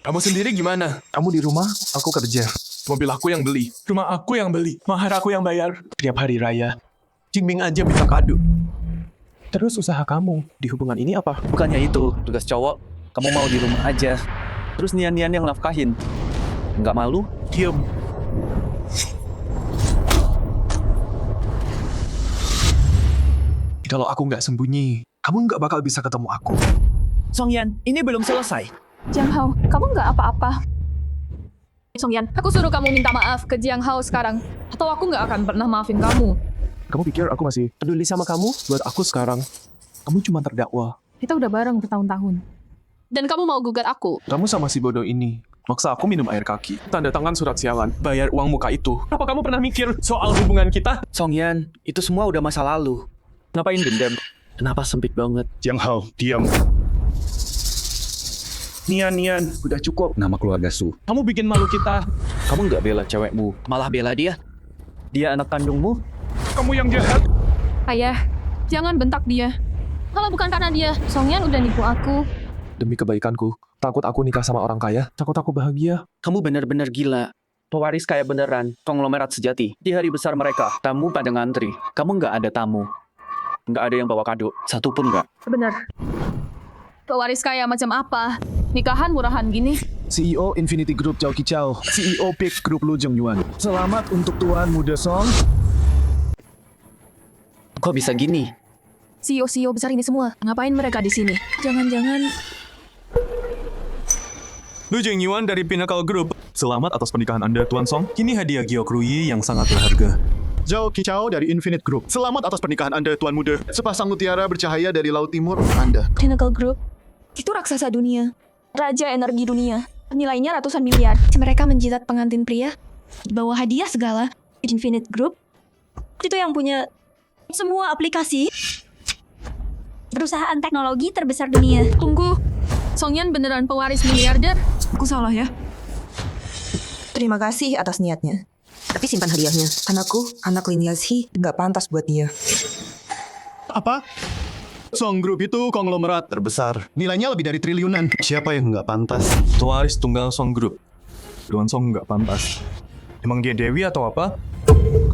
Kamu sendiri gimana? Kamu di rumah, aku kerja. Mobil aku yang beli, rumah aku yang beli, mahar aku yang bayar. Tiap hari raya, Jingming aja minta kado. Terus usaha kamu di hubungan ini apa? Bukannya itu, tugas cowok. Kamu mau di rumah aja. Terus Nian yang nafkahin. Nggak malu? Diem. Kalau aku nggak sembunyi, kamu nggak bakal bisa ketemu aku. Songyan, ini belum selesai. Jiang Hao, kamu nggak apa-apa. Songyan, aku suruh kamu minta maaf ke Jiang Hao sekarang. Atau aku nggak akan pernah maafin kamu. Kamu pikir aku masih peduli sama kamu? Buat aku sekarang, kamu cuma terdakwa. Kita udah bareng bertahun-tahun. Dan kamu mau gugat aku? Kamu sama si bodoh ini maksa aku minum air kaki, tanda tangan surat sialan, bayar uang muka itu. Apa kamu pernah mikir soal hubungan kita? Songyan, itu semua udah masa lalu. Ngapain dendam? Kenapa sempit banget? Jiang Hao, diam. Nian, udah cukup. Nama keluarga Su. Kamu bikin malu kita. Kamu nggak bela cewekmu, malah bela dia. Dia anak kandungmu. Kamu yang jahat. Ayah, jangan bentak dia. Kalau bukan karena dia, Songyan udah nipu aku. Demi kebaikanku, takut aku nikah sama orang kaya, takut aku bahagia. Kamu benar-benar gila. Pewaris kaya beneran, konglomerat sejati. Di hari besar mereka, tamu pada ngantri. Kamu nggak ada tamu. Nggak ada yang bawa kado, satu pun nggak. Bener. Pewaris kaya macam apa? Nikahan murahan gini. CEO Infinity Group Zhao Qichao, CEO Peak Group Lu Zhengyuan. Selamat untuk Tuan Muda Song. Kok bisa gini? CEO besar ini semua, ngapain mereka di sini? Jangan-jangan Lu Zhengyuan dari Pinnacle Group. Selamat atas pernikahan Anda, Tuan Song. Kini hadiah Gyeokruyi yang sangat berharga. Zhao Qichao dari Infinite Group. Selamat atas pernikahan Anda, Tuan Muda. Sepasang mutiara bercahaya dari Laut Timur untuk Anda. Pinnacle Group. Itu raksasa dunia. Raja energi dunia. Nilainya ratusan miliar. Mereka menjilat pengantin pria. Bawa hadiah segala. Infinite Group. Itu yang punya semua aplikasi. Perusahaan teknologi terbesar dunia. Tunggu. Songyan beneran pewaris miliarder? Aku salah ya. Terima kasih atas niatnya. Tapi simpan hadiahnya. Anakku, anak Lin Yazhi, nggak pantas buat dia. Apa? Song Group itu konglomerat terbesar. Nilainya lebih dari triliunan. Siapa yang nggak pantas? Pewaris tunggal Song Group. Tuan Song nggak pantas. Emang dia Dewi atau apa?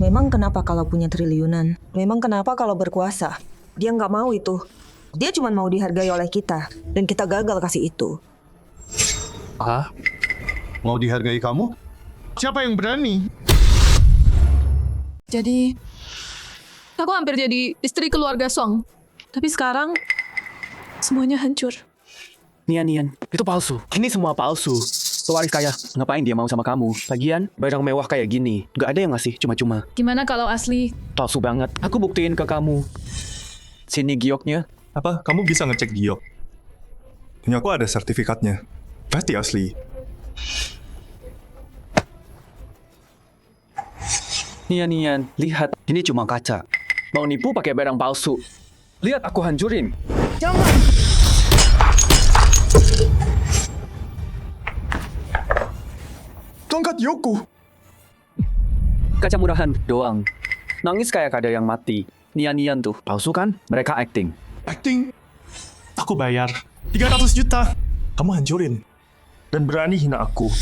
Memang kenapa kalau punya triliunan? Memang kenapa kalau berkuasa? Dia nggak mau itu. Dia cuma mau dihargai oleh kita. Dan kita gagal kasih itu. Ah? Mau dihargai kamu? Siapa yang berani? Jadi, aku hampir jadi istri keluarga Song. Tapi sekarang, semuanya hancur. Nian, itu palsu. Ini semua palsu. Pewaris kaya, ngapain dia mau sama kamu? Lagian, barang mewah kayak gini, nggak ada yang ngasih cuma-cuma. Gimana kalau asli? Palsu banget. Aku buktiin ke kamu. Sini gioknya. Apa? Kamu bisa ngecek giok? Punya aku ada sertifikatnya. Pasti asli. Nian, lihat. Ini cuma kaca. Mau nipu pakai barang palsu. Lihat aku hancurin. Jangan! Tongkat Yoku. Kaca murahan doang. Nangis kayak ada yang mati. Nian tuh. Palsu kan? Mereka acting. Acting? Aku bayar 300 juta. Kamu hancurin. Dan berani hina aku.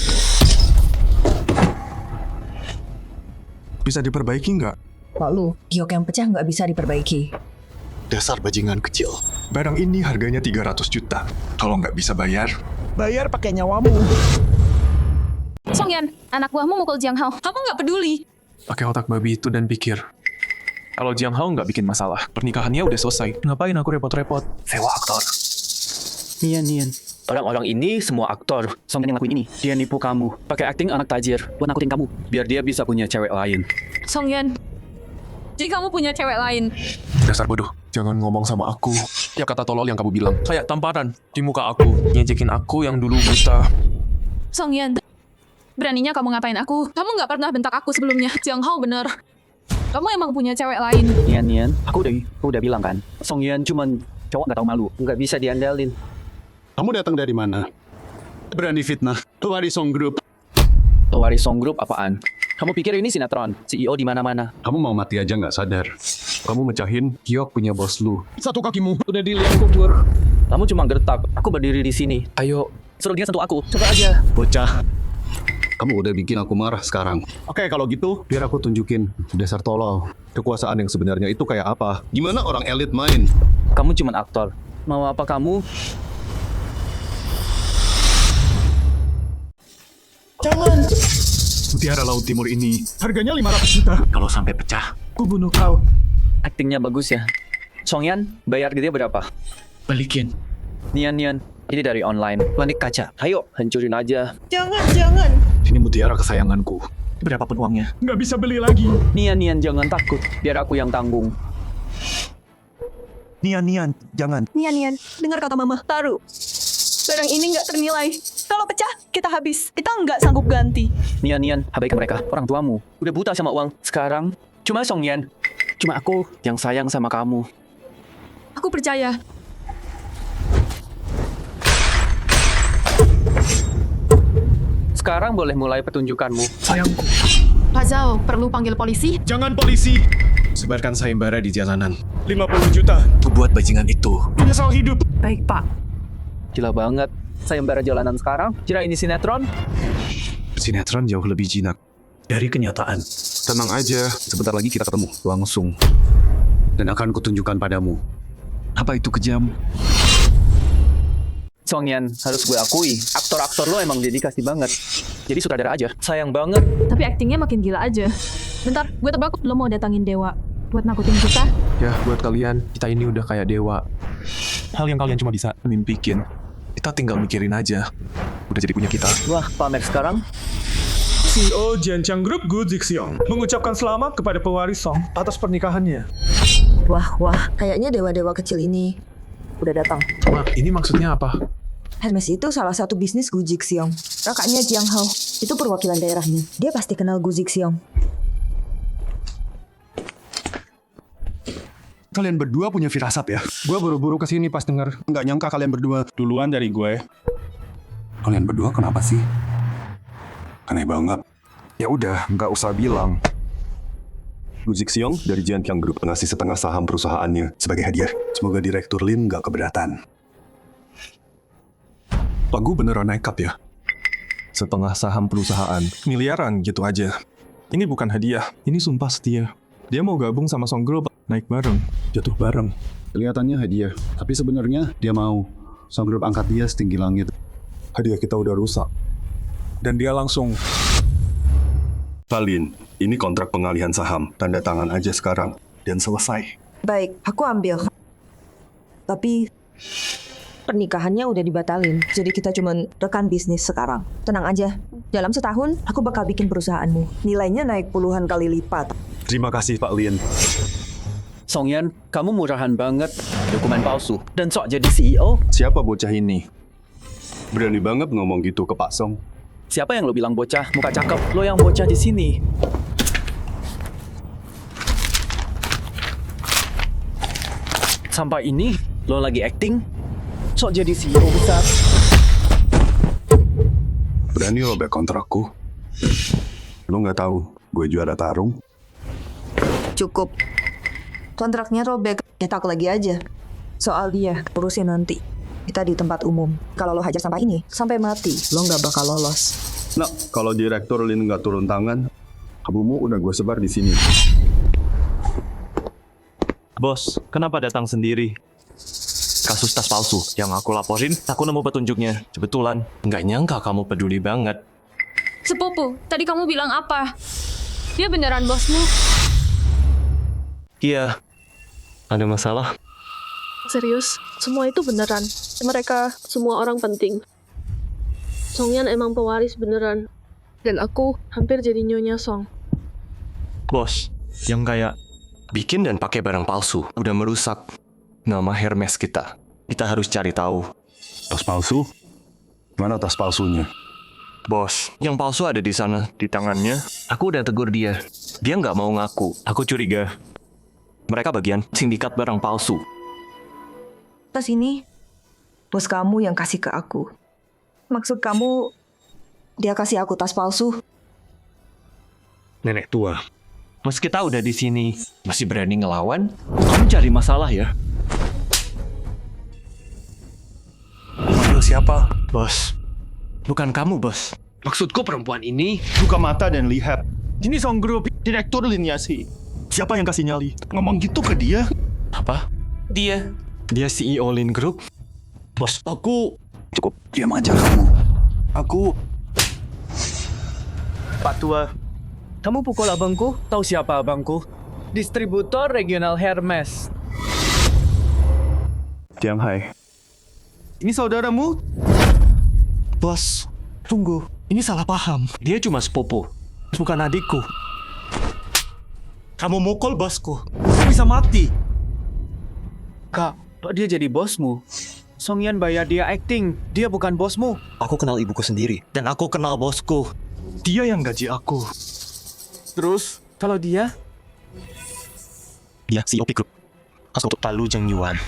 Bisa diperbaiki nggak? Pak Lu, giok yang pecah nggak bisa diperbaiki. Dasar bajingan kecil. Barang ini harganya 300 juta. Kalau nggak bisa bayar, Bayar pakai nyawamu. Songyan, anak buahmu mukul Jiang Hao. Kamu nggak peduli. pakai otak babi itu dan pikir, kalau Jiang Hao nggak bikin masalah, pernikahannya udah selesai. Ngapain aku repot-repot? Sewa aktor. Nian. Orang-orang ini semua aktor. Songyan yang lakuin ini. Dia nipu kamu. Pakai acting anak tajir. Buat nakutin kamu. Biar dia bisa punya cewek lain. Songyan, jadi kamu punya cewek lain. Dasar bodoh, jangan ngomong sama aku. Tiap kata tolol yang kamu bilang, kayak tamparan di muka aku. Ngejekin aku yang dulu buta. Songyan, beraninya kamu ngapain aku? Kamu nggak pernah bentak aku sebelumnya. Jiang Hao bener. Kamu emang punya cewek lain. Nian, aku udah bilang kan. Songyan cuman cowok nggak tahu malu. Nggak bisa diandalin. Kamu datang dari mana? Berani fitnah. Towari Song Group. Towari Song Group apaan? Kamu pikir ini sinetron? CEO di mana-mana. Kamu mau mati aja nggak sadar. Kamu mecahin Giok punya bos lu. Satu kakimu udah di liang kubur. Kamu cuma gertak. Aku berdiri di sini. Ayo, suruh dia sentuh aku. Coba aja. Bocah. Kamu udah bikin aku marah sekarang. Oke, kalau gitu, Biar aku tunjukin dasar tolol. Kekuasaan yang sebenarnya itu kayak apa? Gimana orang elit main? Kamu cuma aktor. Mau apa kamu? jangan. Mutiara Laut Timur ini harganya 500 juta. Kalau sampai pecah, Ku bunuh kau. Aktingnya bagus ya. Songyan, bayar dia berapa? balikin. Nian, ini dari online. Planik kaca. Ayo, hancurin aja. Jangan. Ini mutiara kesayanganku. Berapapun uangnya. Nggak bisa beli lagi. Nian, jangan takut. Biar aku yang tanggung. Nian, jangan. Nian, dengar kata mama. Taruh. Barang ini nggak ternilai. Kalau pecah, kita habis. Kita nggak sanggup ganti. Nian, abaikan mereka. Orang tuamu. Udah buta sama uang. Sekarang, cuma Songyan. Cuma aku yang sayang sama kamu. Aku percaya. Sekarang boleh mulai pertunjukanmu. Sayangku. Pak Zhao, perlu panggil polisi? Jangan polisi. Sebarkan sayembara di jalanan. 50 juta. Aku buat bajingan itu. Menyesal hidup. Baik, Pak. Gila banget. Sayembara jalanan sekarang. Kira ini sinetron? Sinetron jauh lebih jinak Dari kenyataan. Tenang aja, sebentar lagi kita ketemu langsung. Dan akan kutunjukkan padamu. Apa itu kejam? Songyan, harus gue akui. Aktor-aktor lo emang dedikasi banget. Jadi sutradara aja. Sayang banget. Tapi aktingnya makin gila aja. Bentar, gue tebak lo mau datangin Dewa buat nakutin kita. Ya, buat kalian, kita ini udah kayak dewa. Hal yang kalian cuma bisa mimpikin. Kita tinggal mikirin aja. Udah jadi punya kita. Wah, pamer sekarang. CEO Jianqiang Group Gu Zixiong mengucapkan selamat kepada pewaris Song atas pernikahannya. Wah, kayaknya dewa-dewa kecil ini udah datang. Ma, ini maksudnya apa? Hermes itu salah satu bisnis Gu Zixiong. Kakaknya Jiang Hao. Itu perwakilan daerahnya. Dia pasti kenal Gu Zixiong. Kalian berdua punya firasat ya? Gue buru-buru kesini pas denger. Nggak nyangka kalian berdua. Duluan dari gue. Kalian berdua kenapa sih? Aneh banget. Ya udah, nggak usah bilang. Gu Zixiong dari Jianqiang Group ngasih setengah saham perusahaannya sebagai hadiah. Semoga Direktur Lin nggak keberatan. Pak Gu beneran nekat ya? Setengah saham perusahaan. Miliaran gitu aja. Ini bukan hadiah. Ini sumpah setia. Dia mau gabung sama Song Group. Naik bareng. Jatuh bareng. Kelihatannya hadiah, tapi sebenarnya dia mau. Song Group angkat dia setinggi langit. Hadiah kita udah rusak. Dan dia langsung... Pak Lin, ini kontrak pengalihan saham. Tanda tangan aja sekarang. Dan selesai. Baik, aku ambil. Tapi pernikahannya udah dibatalin. Jadi kita cuma rekan bisnis sekarang. Tenang aja. Dalam setahun, aku bakal bikin perusahaanmu. Nilainya naik puluhan kali lipat. Terima kasih Pak Lin. Songyan, kamu murahan banget. Dokumen palsu. Dan sok jadi CEO. Siapa bocah ini? Berani banget ngomong gitu ke Pak Song. Siapa yang lo bilang bocah? Muka cakep. Lo yang bocah di sini. Sampai ini, lo lagi acting? Sok jadi CEO besar. Berani robek kontrakku. Lo nggak tahu, gue juara tarung. Cukup. Kontraknya robek. Nyetak lagi aja. Soal dia, urusin nanti. Kita di tempat umum. Kalau lo hajar sampah ini, sampai mati, lo nggak bakal lolos. Nah, kalau Direktur Lin nggak turun tangan, Abumu udah gue sebar di sini. Bos, kenapa datang sendiri? Kasus tas palsu yang aku laporin, aku nemu petunjuknya. Kebetulan, nggak nyangka kamu peduli banget. Sepupu, tadi kamu bilang apa? Dia beneran bosmu? Iya, ada masalah. Serius, semua itu beneran. Mereka semua orang penting. Songyan emang pewaris beneran. Dan aku hampir jadi Nyonya Song. Bos, yang kayak bikin dan pakai barang palsu udah merusak nama Hermes kita. Kita harus cari tahu. Tas palsu? Mana tas palsunya? Bos, yang palsu ada di sana, di tangannya. Aku udah tegur dia. Dia nggak mau ngaku. Aku curiga. Mereka bagian sindikat barang palsu. Tas ini, bos kamu yang kasih ke aku. Maksud kamu, dia kasih aku tas palsu? Nenek tua. Meski kita udah di sini, masih berani ngelawan? Kamu cari masalah ya? Manggil siapa? Bos. Bukan kamu, bos. Maksudku perempuan ini buka mata dan lihat. Ini Song Group, direktur Liniasi. Siapa yang kasih nyali? Ngomong gitu ke dia? Apa? Dia. Dia CEO Lin Group. Bos, aku... Cukup, diam aja kamu. Aku... Pak Tua, kamu pukul abangku? Tahu siapa abangku? Distributor regional Hermes. Tiang Hai. Ini saudaramu? Bos, tunggu. Ini salah paham. Dia cuma sepupu. Bukan adikku. Kamu mukul bosku. Bisa mati. Kak, dia jadi bosmu. Songyan bayar dia acting. Dia bukan bosmu. Aku kenal ibuku sendiri. Dan aku kenal bosku. Dia yang gaji aku. Terus, kalau dia? Dia CEO Group. Aku Palu Zheng Yuan.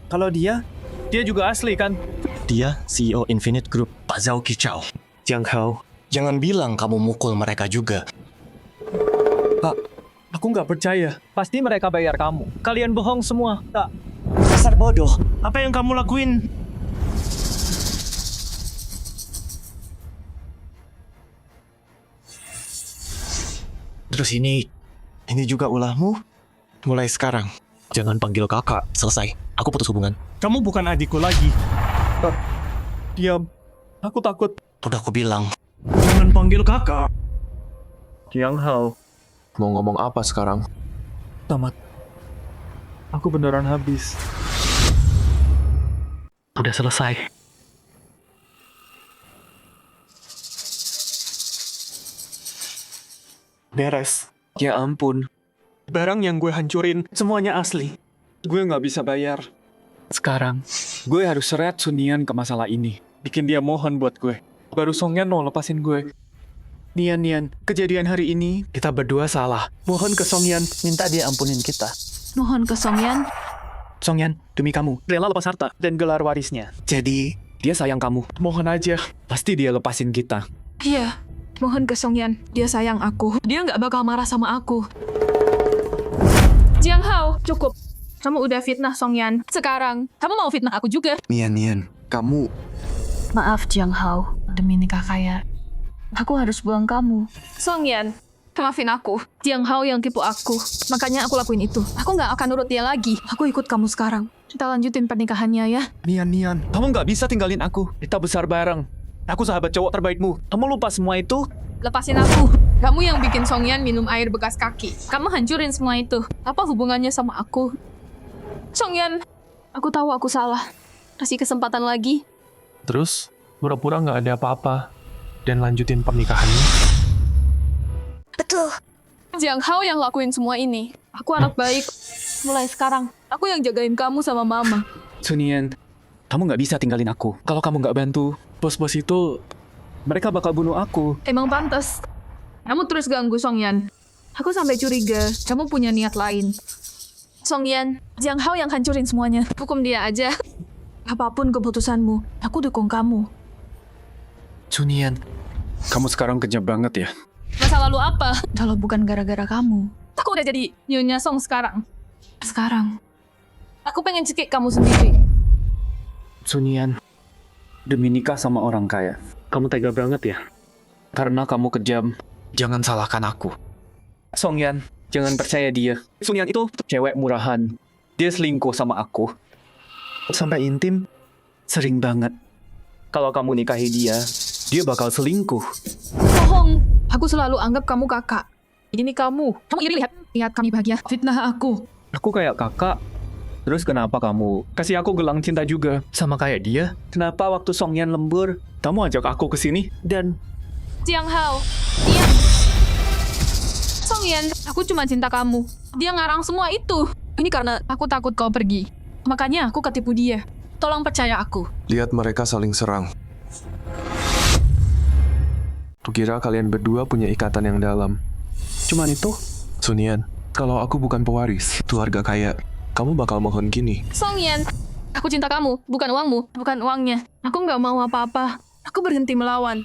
Kalau dia juga asli kan? Dia CEO Infinite Group, Pak Zhao Qichao. Jiang Hao, jangan bilang kamu mukul mereka juga. Kak, aku nggak percaya. Pasti mereka bayar kamu. Kalian bohong semua, Kak. Dasar bodoh. Apa yang kamu lakuin? Terus ini juga ulahmu? Mulai sekarang, jangan panggil kakak. Selesai, aku putus hubungan. Kamu bukan adikku lagi. Diam. Aku takut. Udah aku bilang. Jangan panggil kakak. Jiang Hao. Mau ngomong apa sekarang? Tamat. Aku beneran habis. Udah selesai. Beres. Ya ampun. Barang yang gue hancurin semuanya asli. Gue nggak bisa bayar. Sekarang, gue harus seret Sunian ke masalah ini. Bikin dia mohon buat gue. Baru Songyan mau lepasin gue. Nian, kejadian hari ini Kita berdua salah. Mohon ke Songyan. minta dia ampunin kita. Mohon ke Songyan. Songyan, demi kamu, rela lepas harta dan gelar warisnya. Jadi, dia sayang kamu. Mohon aja. Pasti dia lepasin kita. Iya, mohon ke Songyan. Dia sayang aku. Dia nggak bakal marah sama aku. Jiang Hao, cukup. Kamu udah fitnah Songyan. Sekarang, kamu mau fitnah aku juga. Nian, kamu... Maaf Jiang Hao, demi nikah kaya. Aku harus buang kamu. Songyan, maafin aku. Jiang Hao yang tipu aku. Makanya aku lakuin itu. Aku nggak akan nurut dia lagi. Aku ikut kamu sekarang. Kita lanjutin pernikahannya ya. Nian, kamu nggak bisa tinggalin aku. Kita besar bareng. Aku sahabat cowok terbaikmu. Kamu lupa semua itu? Lepasin aku. Kamu yang bikin Songyan minum air bekas kaki. Kamu hancurin semua itu. Apa hubungannya sama aku? Songyan, aku tahu aku salah. Kasih kesempatan lagi. Terus, pura-pura nggak ada apa-apa. Dan lanjutin pernikahannya. Betul. Jiang Hao yang lakuin semua ini. Aku anak baik. Mulai sekarang, aku yang jagain kamu sama mama. Sunian, kamu nggak bisa tinggalin aku. Kalau kamu nggak bantu, bos-bos itu, mereka bakal bunuh aku. Emang pantas. Kamu terus ganggu Songyan. Aku sampai curiga kamu punya niat lain. Songyan, Jiang Hao yang hancurin semuanya. Hukum dia aja. Apapun keputusanmu, aku dukung kamu. Sunian, kamu sekarang kejam banget ya. Masa lalu apa? Kalau bukan gara-gara kamu. Aku udah jadi Nyonya Song sekarang. Sekarang, aku pengen cekik kamu sendiri. Sunian, demi nikah sama orang kaya. Kamu tega banget ya? Karena kamu kejam, Jangan salahkan aku. Songyan, jangan percaya dia. Sunyan itu cewek murahan. Dia selingkuh sama aku. Sampai intim, sering banget. Kalau kamu nikahi dia bakal selingkuh. Bohong. Aku selalu anggap kamu kakak. Ini kamu. Kamu iri lihat kami bahagia. Fitnah aku. Aku kayak kakak. Terus kenapa kamu kasih aku gelang cinta juga sama kayak dia? Kenapa waktu Songyan lembur, kamu ajak aku ke sini dan Jiang Hao, diam. Songyan, aku cuma cinta kamu. Dia ngarang semua itu. Ini karena aku takut kau pergi. Makanya aku ketipu dia. Tolong percaya aku. Lihat mereka saling serang. Kukira kalian berdua punya ikatan yang dalam. Cuman itu? Sunyan, kalau aku bukan pewaris, keluarga kaya, kamu bakal mohon gini. Songyan, aku cinta kamu, bukan uangmu, bukan uangnya. Aku nggak mau apa-apa. Aku berhenti melawan.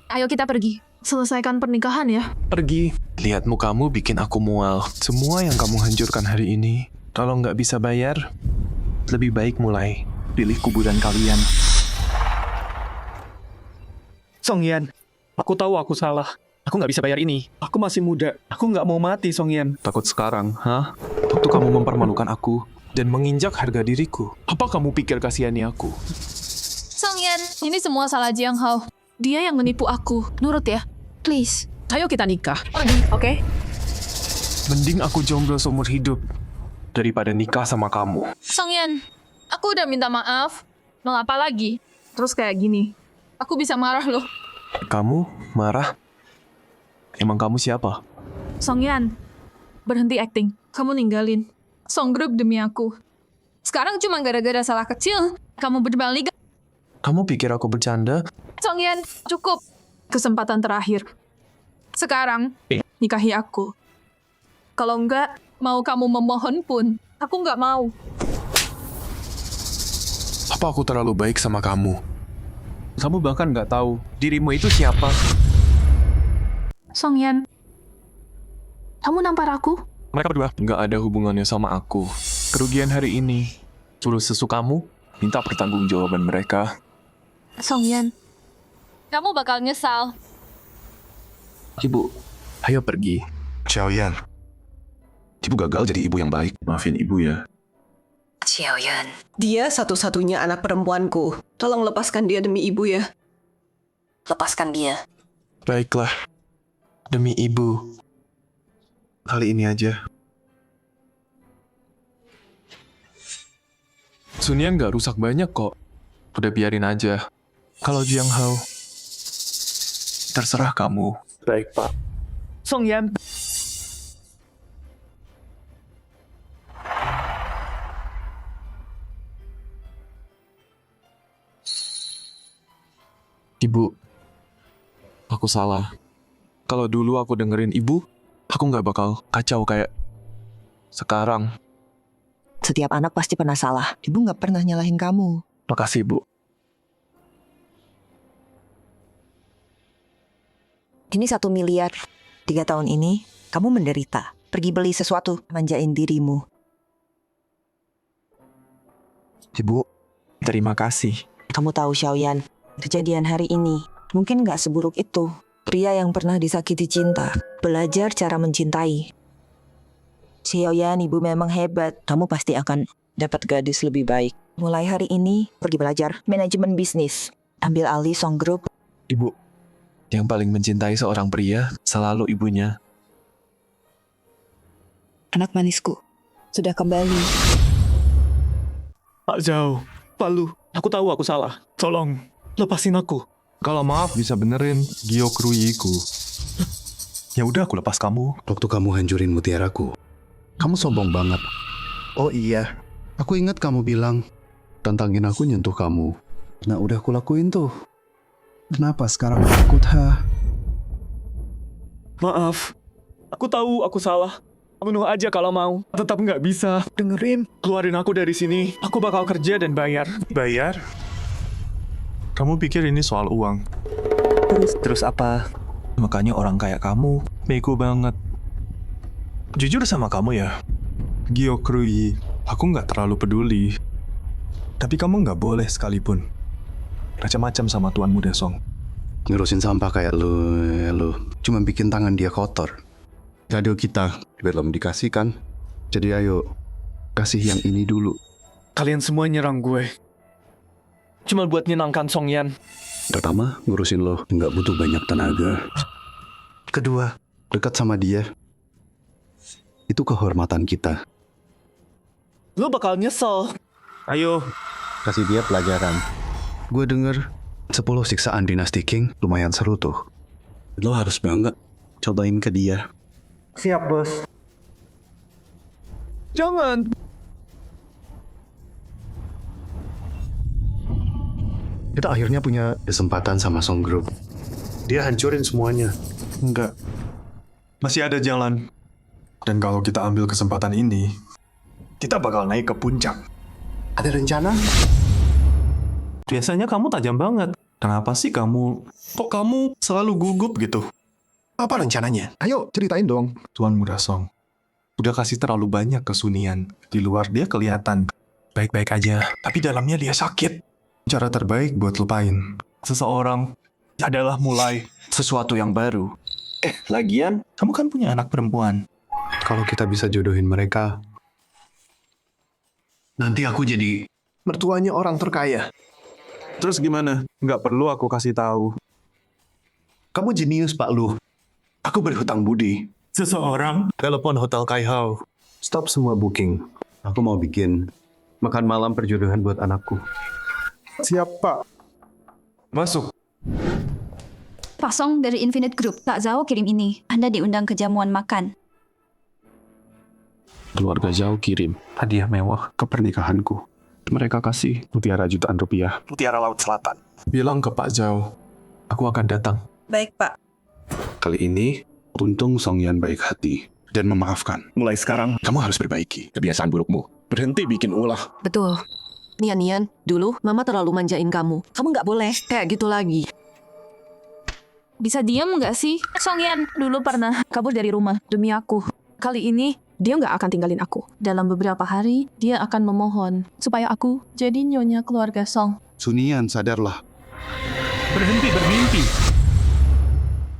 Ayo kita pergi. Selesaikan pernikahan ya. Pergi. Lihat mukamu bikin aku mual. Semua yang kamu hancurkan hari ini, kalau nggak bisa bayar, lebih baik mulai. Pilih kuburan kalian. Songyan, aku tahu aku salah. Aku nggak bisa bayar ini. Aku masih muda. Aku nggak mau mati, Songyan. Takut sekarang, hah? Waktu kamu mempermalukan aku dan menginjak harga diriku. Apa kamu pikir kasihani aku? Songyan, ini semua salah Jiang Hao. Dia yang menipu aku. Nurut ya. Please. Ayo kita nikah. Oke? Mending aku jomblo seumur hidup daripada nikah sama kamu. Songyan, aku udah minta maaf. Mau apa lagi? Terus kayak gini. Aku bisa marah loh. Kamu marah? Emang kamu siapa? Songyan, berhenti acting. Kamu ninggalin Song Group demi aku. Sekarang cuma gara-gara salah kecil, kamu berbalik. Kamu pikir aku bercanda? Songyan, cukup. Kesempatan terakhir. Sekarang, nikahi aku. Kalau enggak, mau kamu memohon pun, aku nggak mau. Apa aku terlalu baik sama kamu? Kamu bahkan nggak tahu dirimu itu siapa. Songyan, kamu nampar aku? Mereka berdua nggak ada hubungannya sama aku. Kerugian hari ini, suruh sesukamu, minta pertanggungjawaban mereka. Songyan, kamu bakal nyesal. Ibu, ayo pergi. Xiaoyan, ibu gagal jadi ibu yang baik. Maafin ibu ya. Xiaoyan, dia satu-satunya anak perempuanku. Tolong lepaskan dia demi ibu ya. Lepaskan dia. Baiklah, demi ibu. Kali ini aja. Sunyan nggak rusak banyak kok. Udah biarin aja. Kalau Jiang Hao, terserah kamu. Baik, Pak. Songyan. Ibu, aku salah. Kalau dulu aku dengerin ibu, aku nggak bakal kacau kayak sekarang. Setiap anak pasti pernah salah. Ibu nggak pernah nyalahin kamu. Makasih, Bu. Ini 1 miliar. 3 tahun ini, kamu menderita. Pergi beli sesuatu, manjain dirimu. Ibu, terima kasih. Kamu tahu, Xiaoyan, kejadian hari ini mungkin nggak seburuk itu. Pria yang pernah disakiti cinta, belajar cara mencintai. Xiaoyan, ibu memang hebat. Kamu pasti akan dapat gadis lebih baik. Mulai hari ini, pergi belajar manajemen bisnis. Ambil alih Song Group. Ibu, yang paling mencintai seorang pria selalu ibunya. Anak manisku, sudah kembali. Pak Zhao, Palu, aku tahu aku salah. Tolong, lepasin aku. Kalau maaf bisa benerin Gyokruyiku. Ya udah aku lepas kamu. Waktu kamu hancurin mutiaraku, kamu sombong banget. Oh iya, aku ingat kamu bilang tantangin aku nyentuh kamu. Nah udah aku lakuin tuh. Kenapa sekarang takut, ha? Maaf, aku tahu aku salah. Bunuh aja kalau mau. Tetap nggak bisa. Dengerin. Keluarin aku dari sini. Aku bakal kerja dan bayar. Bayar? Kamu pikir ini soal uang? Terus apa? Makanya orang kayak kamu bego banget. Jujur sama kamu ya, Gyokruyi, aku nggak terlalu peduli. Tapi kamu nggak boleh sekalipun macam-macam sama Tuan Muda Song. Ngurusin sampah kayak lu cuma bikin tangan dia kotor. Kado kita belum dikasihkan. Jadi ayo, kasih yang ini dulu. Kalian semua nyerang gue. Cuma buat nyenangkan Songyan. Pertama, ngurusin lo nggak butuh banyak tenaga. Kedua, dekat sama dia. Itu kehormatan kita. Lo bakal nyesel. Ayo, Kasih dia pelajaran. Gue denger 10 siksaan dinasti King lumayan seru tuh. Lo harus banget cobain ke dia. Siap, bos. Jangan. Kita akhirnya punya kesempatan sama Song Group. Dia hancurin semuanya. Enggak. Masih ada jalan. Dan kalau kita ambil kesempatan ini, kita bakal naik ke puncak. Ada rencana? Biasanya kamu tajam banget. Kenapa sih kamu... Kok kamu selalu gugup gitu? Apa rencananya? Ayo, ceritain dong. Tuan Muda Song, udah kasih terlalu banyak kesunian. Di luar dia kelihatan baik-baik aja, tapi dalamnya dia sakit. Cara terbaik buat lupain seseorang adalah mulai sesuatu yang baru. Lagian, kamu kan punya anak perempuan. Kalau kita bisa jodohin mereka, nanti aku jadi mertuanya orang terkaya. Terus gimana? Nggak perlu aku kasih tahu. Kamu jenius, Pak Lu. Aku berhutang budi. Seseorang telepon Hotel Kaihau. Stop semua booking. Aku mau bikin makan malam perjodohan buat anakku. Siap, Pak. Masuk. Pak Song dari Infinite Group, Kak Zhao kirim ini. Anda diundang ke jamuan makan. Keluarga Zhao kirim hadiah mewah ke pernikahanku. Mereka kasih mutiara jutaan rupiah. Mutiara Laut Selatan. Bilang ke Pak Zhao, aku akan datang. Baik, Pak. Kali ini, untung Songyan baik hati dan memaafkan. Mulai sekarang, Kamu harus perbaiki kebiasaan burukmu. Berhenti bikin ulah. Betul. Nian, dulu Mama terlalu manjain kamu. Kamu nggak boleh kayak gitu lagi. Bisa diam nggak sih? Songyan dulu pernah kabur dari rumah demi aku. Kali ini dia nggak akan tinggalin aku. Dalam beberapa hari, dia akan memohon supaya aku jadi nyonya keluarga Song. Sunian, sadarlah. berhenti bermimpi.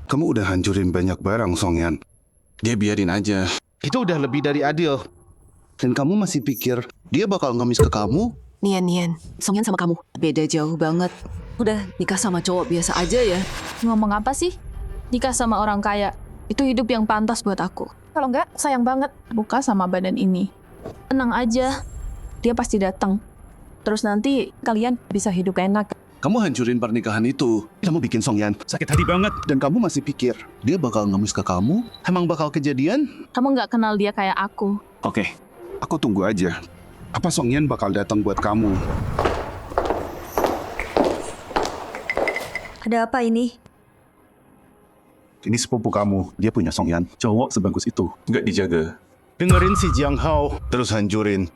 Kamu udah hancurin banyak barang, Songyan. Dia biarin aja. Itu udah lebih dari adil. Dan kamu masih pikir dia bakal ngemis ke kamu? Nian, Songyan sama kamu beda jauh banget. Udah nikah sama cowok biasa aja ya. Ngomong apa sih? Nikah sama orang kaya. Itu hidup yang pantas buat aku. Kalau nggak, sayang banget buka sama badan ini. Tenang aja, dia pasti datang. Terus nanti kalian bisa hidup enak. Kamu hancurin pernikahan itu. Kamu bikin Songyan sakit hati banget. Dan kamu masih pikir dia bakal ngemis ke kamu? Emang bakal kejadian? Kamu nggak kenal dia kayak aku. Oke, aku tunggu aja. Apa Songyan bakal datang buat kamu? Ada apa ini? Ini sepupu kamu. Dia punya Songyan. Cowok sebagus itu. Nggak dijaga. Dengerin si Jiang Hao. Terus hancurin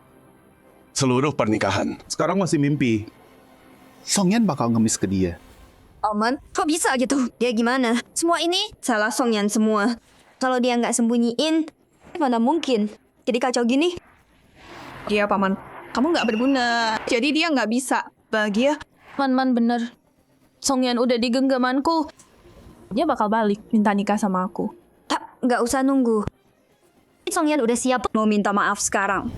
seluruh pernikahan. Sekarang masih mimpi. Songyan bakal ngemis ke dia. Alman, kok bisa gitu? Dia gimana? Semua ini salah Songyan semua. Kalau dia nggak sembunyiin, mana mungkin jadi kacau gini? Iya, Paman. Kamu nggak berguna. Jadi dia nggak bisa bahagia. Man bener. Songyan udah di genggamanku. Dia bakal balik minta nikah sama aku. Tak, nggak usah nunggu. Songyan udah siap mau minta maaf sekarang.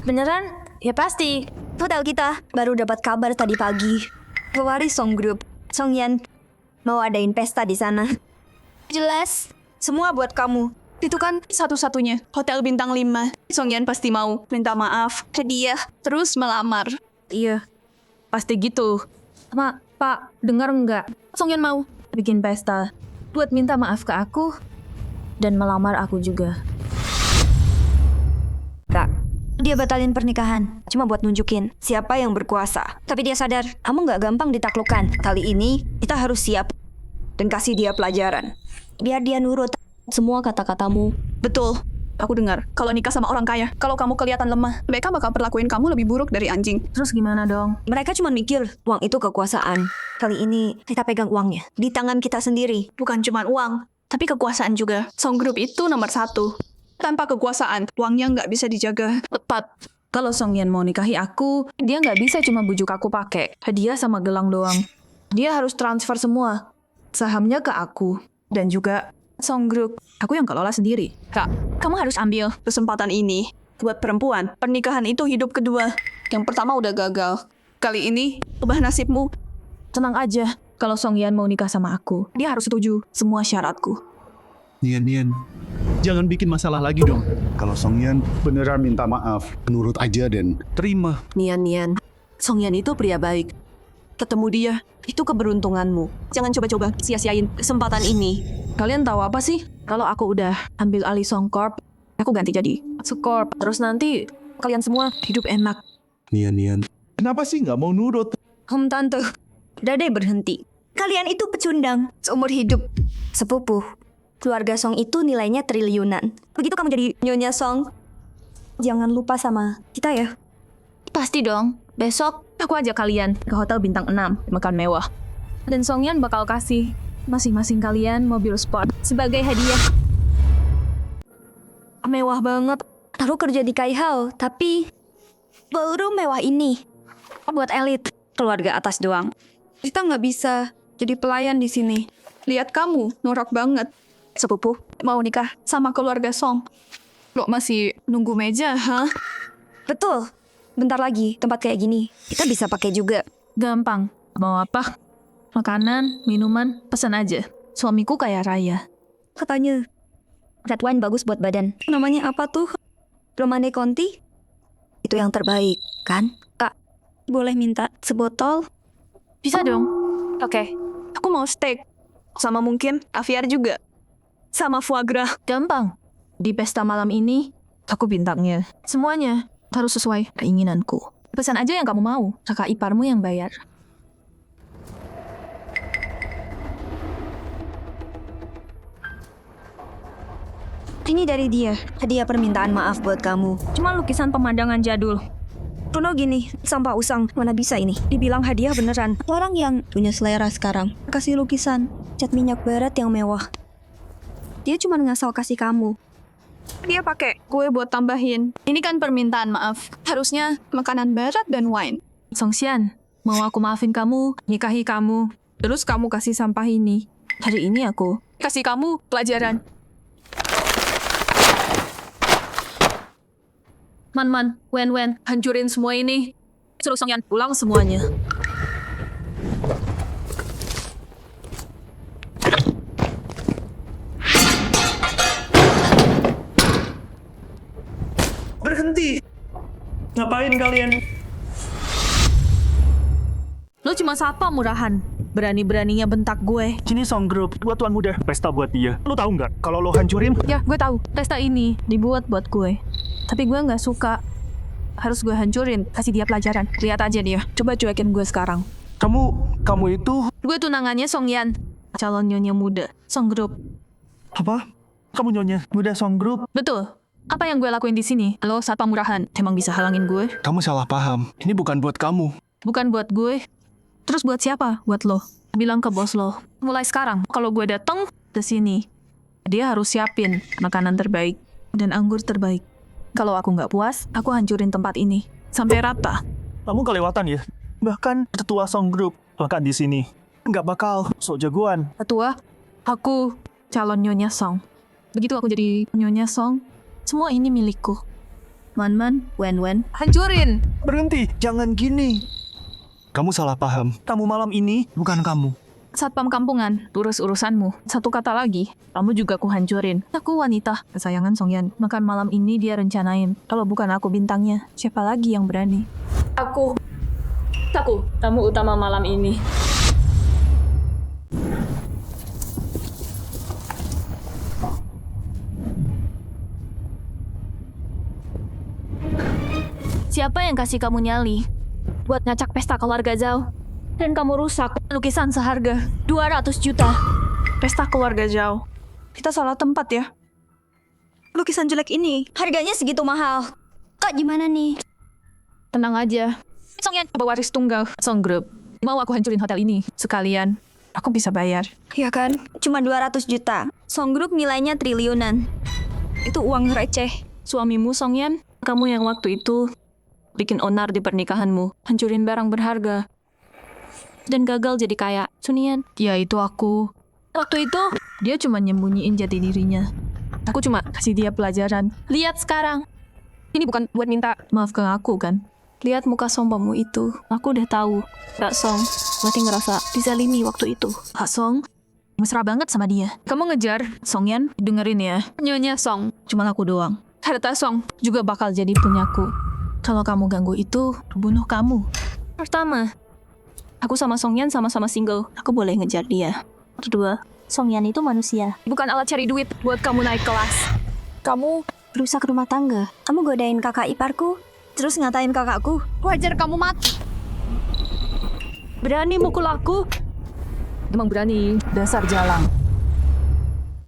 Beneran? Ya pasti. Hotel kita baru dapat kabar tadi pagi. Pewaris Song Group, Songyan mau adain pesta di sana. Jelas, semua buat kamu. Itu kan satu-satunya hotel bintang 5. Songyan pasti mau minta maaf ke dia, terus melamar. Iya, pasti gitu. Pak, dengar nggak? Songyan mau bikin pesta buat minta maaf ke aku dan melamar aku juga. Kak, dia batalin pernikahan cuma buat nunjukin siapa yang berkuasa. Tapi dia sadar kamu nggak gampang ditaklukkan. Kali ini kita harus siap dan kasih dia pelajaran biar dia nurut semua kata-katamu. Betul. Aku dengar, kalau nikah sama orang kaya, kalau kamu kelihatan lemah, mereka bakal perlakuin kamu lebih buruk dari anjing. Terus gimana dong? Mereka cuma mikir uang itu kekuasaan. Kali ini kita pegang uangnya di tangan kita sendiri. Bukan cuma uang, tapi kekuasaan juga. Song Group itu nomor 1. Tanpa kekuasaan, uangnya nggak bisa dijaga. Tepat. Kalau Songyan mau nikahi aku, dia nggak bisa cuma bujuk aku pakai hadiah sama gelang doang. dia harus transfer semua. Sahamnya ke aku. Dan juga Song Group. Aku yang kelola sendiri. Kak, kamu harus ambil kesempatan ini. Buat perempuan, pernikahan itu hidup kedua. Yang pertama udah gagal. Kali ini, ubah nasibmu. Tenang aja. Kalau Song Yan mau nikah sama aku, dia harus setuju semua syaratku. Nian, jangan bikin masalah lagi dong. Kalau Song Yan beneran minta maaf, nurut aja dan terima. Nian, Song Yan itu pria baik. Ketemu dia, itu keberuntunganmu. Jangan coba-coba sia-siain kesempatan ini. Kalian tahu apa sih? Kalau aku udah ambil alih Song Corp, aku ganti jadi Corp. Terus nanti kalian semua hidup enak. Nian, kenapa sih nggak mau nurut? Tante, udah deh berhenti. Kalian itu pecundang seumur hidup. Sepupu, keluarga Song itu nilainya triliunan. Begitu kamu jadi Nyonya Song, jangan lupa sama kita ya. Pasti dong. Besok aku ajak kalian ke hotel bintang 6 makan mewah. Dan Song Yan bakal kasih masing-masing kalian mobil sport sebagai hadiah. Mewah banget. Aku kerja di Kaihao, tapi baru mewah ini buat elit, keluarga atas doang. Kita nggak bisa jadi pelayan di sini. Lihat kamu, norak banget. Sepupu, mau nikah sama keluarga Song. Lo masih nunggu meja, hah? Betul. Bentar lagi, tempat kayak gini, kita bisa pakai juga. Gampang. Mau apa? Makanan, minuman, pesan aja. Suamiku kaya raya. Katanya, red wine bagus buat badan. Namanya apa tuh? Romane Conti? Itu yang terbaik, kan? Kak, boleh minta sebotol? Bisa dong. Oke. Aku mau steak. Sama mungkin caviar juga. Sama foie gras. Gampang. Di pesta malam ini, aku bintangnya. Semuanya harus sesuai keinginanku. Pesan aja yang kamu mau. Kakak iparmu yang bayar. Ini dari dia, hadiah permintaan maaf buat kamu. Cuma lukisan pemandangan jadul. Runo gini, sampah usang, mana bisa ini? Dibilang hadiah beneran. Orang yang punya selera sekarang, kasih lukisan, cat minyak barat yang mewah. Dia cuma ngasal kasih kamu. Dia pakai kue buat tambahin. Ini kan permintaan maaf. Harusnya makanan barat dan wine. Song Xian, mau aku maafin kamu, nikahi kamu. Terus kamu kasih sampah ini. Hari ini aku kasih kamu pelajaran. Man, Wen, hancurin semua ini. Suruh Song Yan pulang semuanya. Berhenti! Ngapain kalian? Lo cuma sapa murahan. Berani-beraninya bentak gue. Sini Song Group, buat tuan muda. Pesta buat dia. Lo tahu nggak? Kalau lo hancurin... Ya, gue tahu. Pesta ini dibuat buat gue. Tapi gue nggak suka. Harus gue hancurin. Kasih dia pelajaran. Lihat aja dia. Coba cuekin gue sekarang. Kamu itu... Gue tunangannya Song Yan. Calon nyonya muda. Song Group. Apa? Kamu nyonya muda Song Group? Betul. Apa yang gue lakuin di sini? Lo satpam murahan. Emang bisa halangin gue? Kamu salah paham. Ini bukan buat kamu. Bukan buat gue. Terus buat siapa? Buat lo. Bilang ke bos lo. Mulai sekarang, kalau gue datang ke sini, dia harus siapin makanan terbaik dan anggur terbaik. Kalau aku nggak puas, aku hancurin tempat ini sampai rata. Kamu kelewatan ya. Bahkan tetua Song Group makan di sini. Nggak bakal sok jagoan. Tetua, aku calon nyonya Song. Begitu aku jadi nyonya Song, semua ini milikku. Man, Wen, hancurin. Berhenti, jangan gini. Kamu salah paham. Tamu malam ini bukan kamu. Satpam kampungan, urus urusanmu. Satu kata lagi, kamu juga ku hancurin. Aku wanita, kesayangan Song Yan. Makan malam ini dia rencanain. Kalau bukan aku bintangnya, siapa lagi yang berani? Aku, tamu utama malam ini. Siapa yang kasih kamu nyali? Buat ngacak pesta keluarga Zhao. Dan kamu rusak lukisan seharga 200 juta. Pesta keluarga Zhao. Kita salah tempat ya. Lukisan jelek ini, harganya segitu mahal. Kak, gimana nih? Tenang aja. Song Yan, pewaris tunggal Song Group. Mau aku hancurin hotel ini. Sekalian, aku bisa bayar. Ya kan? Cuma 200 juta. Song Group nilainya triliunan. Itu uang receh. Suamimu Song Yan, kamu yang waktu itu bikin onar di pernikahanmu, hancurin barang berharga. dan gagal jadi kaya. Sunian, Ya itu aku. Waktu itu, dia cuma nyembunyiin jati dirinya. Aku cuma kasih dia pelajaran. lihat sekarang. Ini bukan buat minta. Maafkan aku kan? Lihat muka sombongmu itu. Aku udah tahu. Kak Song, mati ngerasa dizalimi waktu itu. Kak Song, mesra banget sama dia. Kamu ngejar Songyan, dengerin ya. Nyonya Song, cuma aku doang. Harta Song juga bakal jadi punyaku. Kalau kamu ganggu itu, bunuh kamu. Pertama, aku sama Songyan sama-sama single. Aku boleh ngejar dia. Kedua, Songyan itu manusia. Bukan alat cari duit buat kamu naik kelas. Kamu rusak rumah tangga. Kamu godain kakak iparku, terus ngatain kakakku. Wajar kamu mati. Berani mukul aku? Emang berani, dasar jalang.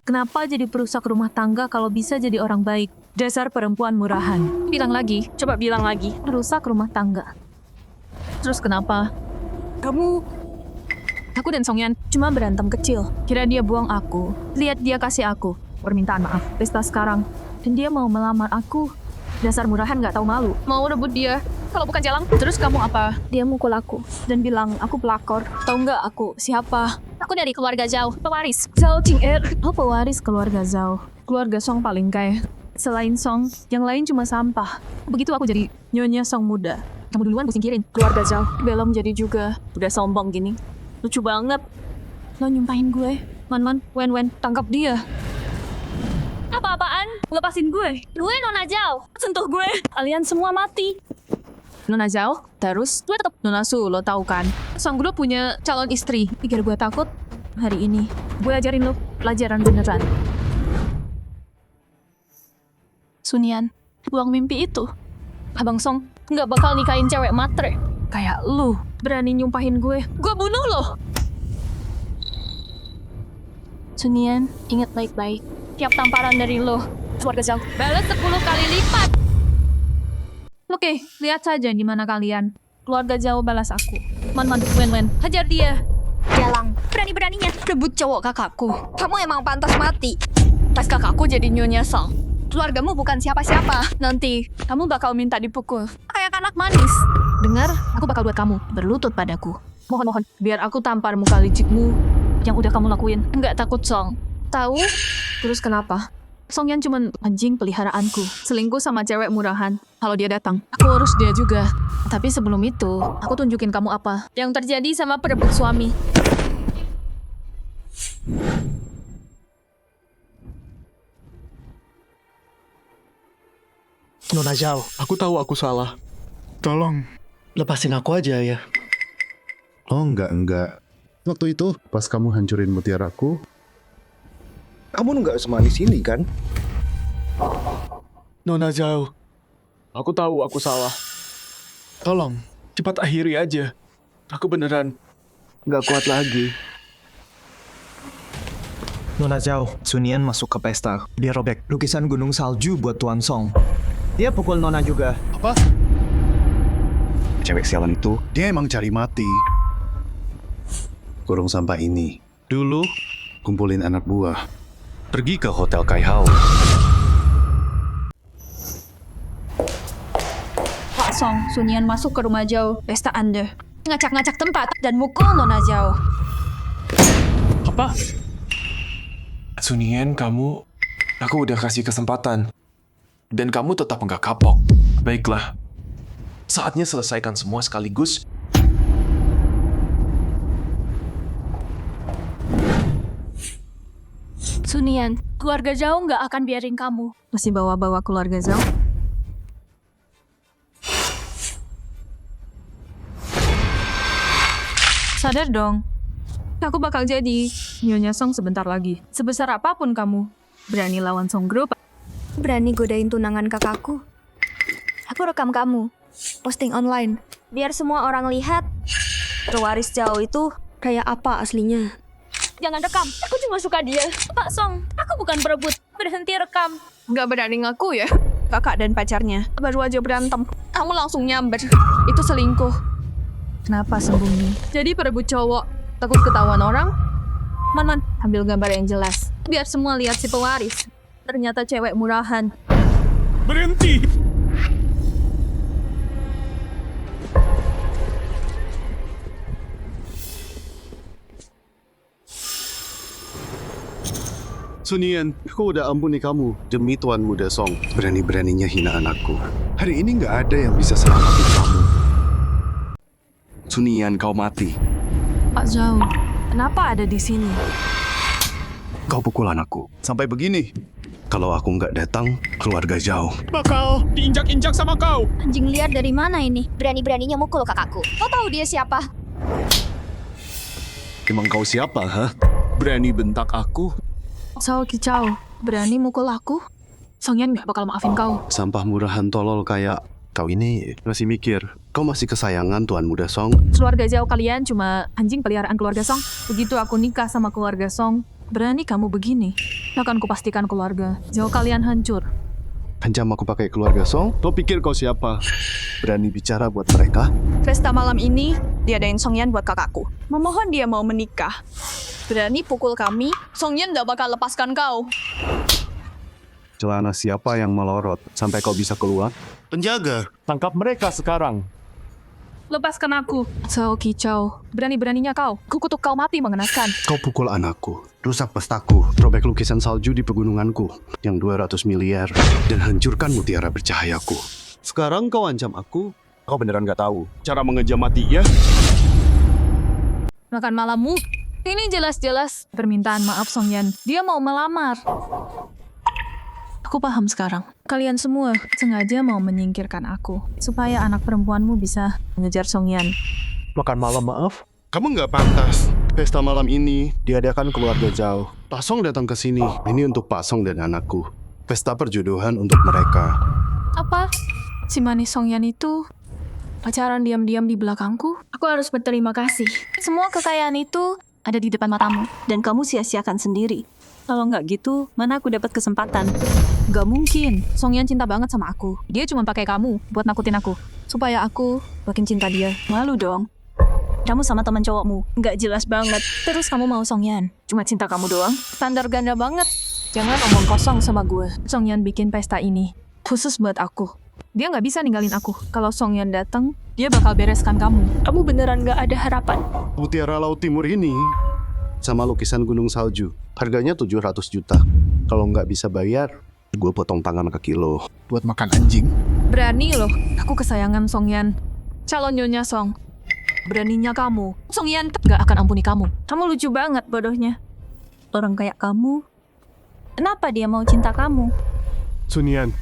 Kenapa jadi perusak rumah tangga kalau bisa jadi orang baik? Dasar perempuan murahan. Bilang lagi, coba bilang lagi. Rusak rumah tangga. Terus kenapa? Aku dan Songyan cuma berantem kecil. Kira dia buang aku. Lihat dia kasih aku permintaan maaf. Pesta sekarang. Dan dia mau melamar aku. Dasar murahan gak tahu malu. Mau rebut dia. Kalau bukan jalang. Terus kamu apa? Dia mukul aku dan bilang aku pelakor. Tahu nggak aku siapa? Aku dari keluarga Zhao, pewaris. Zhao Qing'er. Oh, pewaris keluarga Zhao. Keluarga Song paling kaya. Selain Song, yang lain cuma sampah. Begitu aku jadi Nyonya Song muda. Kamu duluan gue singkirin. Keluarga Zhao. Belum jadi juga. Udah sombong gini. Lucu banget. Lo nyumpahin gue. Man, Wen, tangkap dia. Apa-apaan? Lepasin gue. Gue Nona Zhao. Sentuh gue. Kalian semua mati. Nona Zhao, terus gue tetap Nona Su, lo tahu kan? Song Guru punya calon istri. Pikir gue takut? Hari ini, gue ajarin lo pelajaran beneran. Sunian, buang mimpi itu. Abang Song nggak bakal nikahin cewek matre. Kayak lu, berani nyumpahin gue bunuh lo. Sunian, ingat baik-baik. Tiap tamparan dari lo, keluarga Zhao balas 10 kali lipat. Oke, lihat saja di mana kalian. Keluarga Zhao balas aku. Man, Wen, hajar dia. Jalang, berani-beraninya rebut cowok kakakku. Kamu emang pantas mati. Pas kakakku jadi Nyonya Song, keluargamu bukan siapa-siapa. Nanti kamu bakal minta dipukul kayak anak manis. Dengar, aku bakal buat kamu berlutut padaku. Mohon, biar aku tampar muka licikmu yang udah kamu lakuin. Enggak takut, Song. Tahu? Terus kenapa? Songyan cuman anjing peliharaanku. Selingkuh sama cewek murahan. Kalau dia datang, aku urus dia juga. Tapi sebelum itu, aku tunjukin kamu apa yang terjadi sama perebut suami. Nona Zhao, aku tahu aku salah. Tolong, lepasin aku aja ya. Oh enggak. Waktu itu pas kamu hancurin mutiaraku, Kamu nggak semanis ini kan? Nona Zhao, aku tahu aku salah. Tolong, cepat akhiri aja. Aku beneran nggak kuat lagi. Nona Zhao, Sunian masuk ke pesta. Dia robek lukisan gunung salju buat Tuan Song. Dia pukul Nona juga. Apa? Cewek sialan itu, dia emang cari mati. Kurung sampah ini. Dulu, kumpulin anak buah. Pergi ke Hotel Kaihao. Pak Song, Sunian masuk ke rumah Zhao, pesta Anda. Ngacak-ngacak tempat dan mukul Nona Zhao. Apa? Sunian, aku udah kasih kesempatan. Dan kamu tetap nggak kapok. Baiklah, saatnya selesaikan semua sekaligus. Sunian, keluarga Zhao nggak akan biarin kamu. Masih bawa-bawa keluarga Zhao? Sadar dong. Aku bakal jadi Nyonya Song sebentar lagi. Sebesar apapun kamu, berani lawan Song Group. Berani godain tunangan kakakku. Aku rekam kamu, posting online. Biar semua orang lihat pewaris Zhao itu kayak apa aslinya. Jangan rekam, aku cuma suka dia. Pak Song, aku bukan berebut. Berhenti rekam. Nggak berani ngaku ya? Kakak dan pacarnya baru aja berantem. Kamu langsung nyamber. Itu selingkuh. Kenapa sembunyi? Jadi perebut cowok. Takut ketahuan orang? Man, ambil gambar yang jelas. Biar semua lihat si pewaris. Ternyata cewek murahan. Berhenti! Sunian, aku udah ampuni kamu demi Tuan Muda Song. Berani-beraninya hina anakku. Hari ini nggak ada yang bisa selamatin kamu. Sunian, kau mati. Pak Zhao, kenapa ada di sini? Kau pukul anakku. Sampai begini. Kalau aku nggak datang, keluarga jauh. Bakal diinjak-injak sama kau. Anjing liar dari mana ini? Berani-beraninya mukul kakakku. Kau tahu dia siapa? Emang kau siapa, ha? Berani bentak aku? Zhao Qichao, berani mukul aku? Songyan gak bakal maafin kau. Sampah murahan tolol kayak kau ini masih mikir. Kau masih kesayangan Tuan Muda Song. Keluarga Zhao kalian cuma anjing peliharaan keluarga Song. Begitu aku nikah sama keluarga Song, berani kamu begini? Akan kupastikan keluarga Zhao kalian hancur. Hancam aku pakai keluarga Song? Kau pikir kau siapa? Berani bicara buat mereka? Pesta malam ini diadain Songyan buat kakakku. Memohon dia mau menikah. Berani pukul kami, Songyan gak bakal lepaskan kau. Celana siapa yang melorot sampai kau bisa keluar? Penjaga, tangkap mereka sekarang. Lepaskan aku. Zhao Qichao, berani-beraninya kau. Kukutuk kau mati mengenaskan. Kau pukul anakku, rusak pestaku, robek lukisan salju di pegununganku yang 200 miliar, dan hancurkan mutiara bercahayaku. Sekarang kau ancam aku? Kau beneran gak tahu cara mengejam mati ya? Makan malammu. Ini jelas-jelas permintaan maaf Songyan. Dia mau melamar. Aku paham sekarang. Kalian semua sengaja mau menyingkirkan aku supaya anak perempuanmu bisa mengejar Songyan. Makan malam maaf? Kamu nggak pantas. Pesta malam ini diadakan keluarga jauh. Pak Song datang ke sini. Ini untuk Pak Song dan anakku. Pesta perjodohan untuk mereka. Apa? Si manis Songyan itu pacaran diam-diam di belakangku? Aku harus berterima kasih. Semua kekayaan itu ada di depan matamu. Dan kamu sia-siakan sendiri. Kalau nggak gitu, mana aku dapat kesempatan? Gak mungkin. Songyan cinta banget sama aku. Dia cuma pakai kamu buat nakutin aku. Supaya aku makin cinta dia. Malu dong. Kamu sama teman cowokmu. Nggak jelas banget. Terus kamu mau Songyan? Cuma cinta kamu doang. Standar ganda banget. Jangan omong kosong sama gue. Songyan bikin pesta ini khusus buat aku. Dia nggak bisa ninggalin aku. Kalau Songyan datang, dia bakal bereskan kamu. Kamu beneran gak ada harapan? Mutiara Laut Timur ini sama lukisan gunung salju. Harganya 700 juta. Kalau nggak bisa bayar, gue potong tangan kaki lo. Buat makan anjing. Berani loh. Aku kesayangan Songyan. Calon nyonya Song. Beraninya kamu. Songyan gak akan ampuni kamu. Kamu lucu banget bodohnya. Orang kayak kamu, kenapa dia mau cinta kamu? Sunian,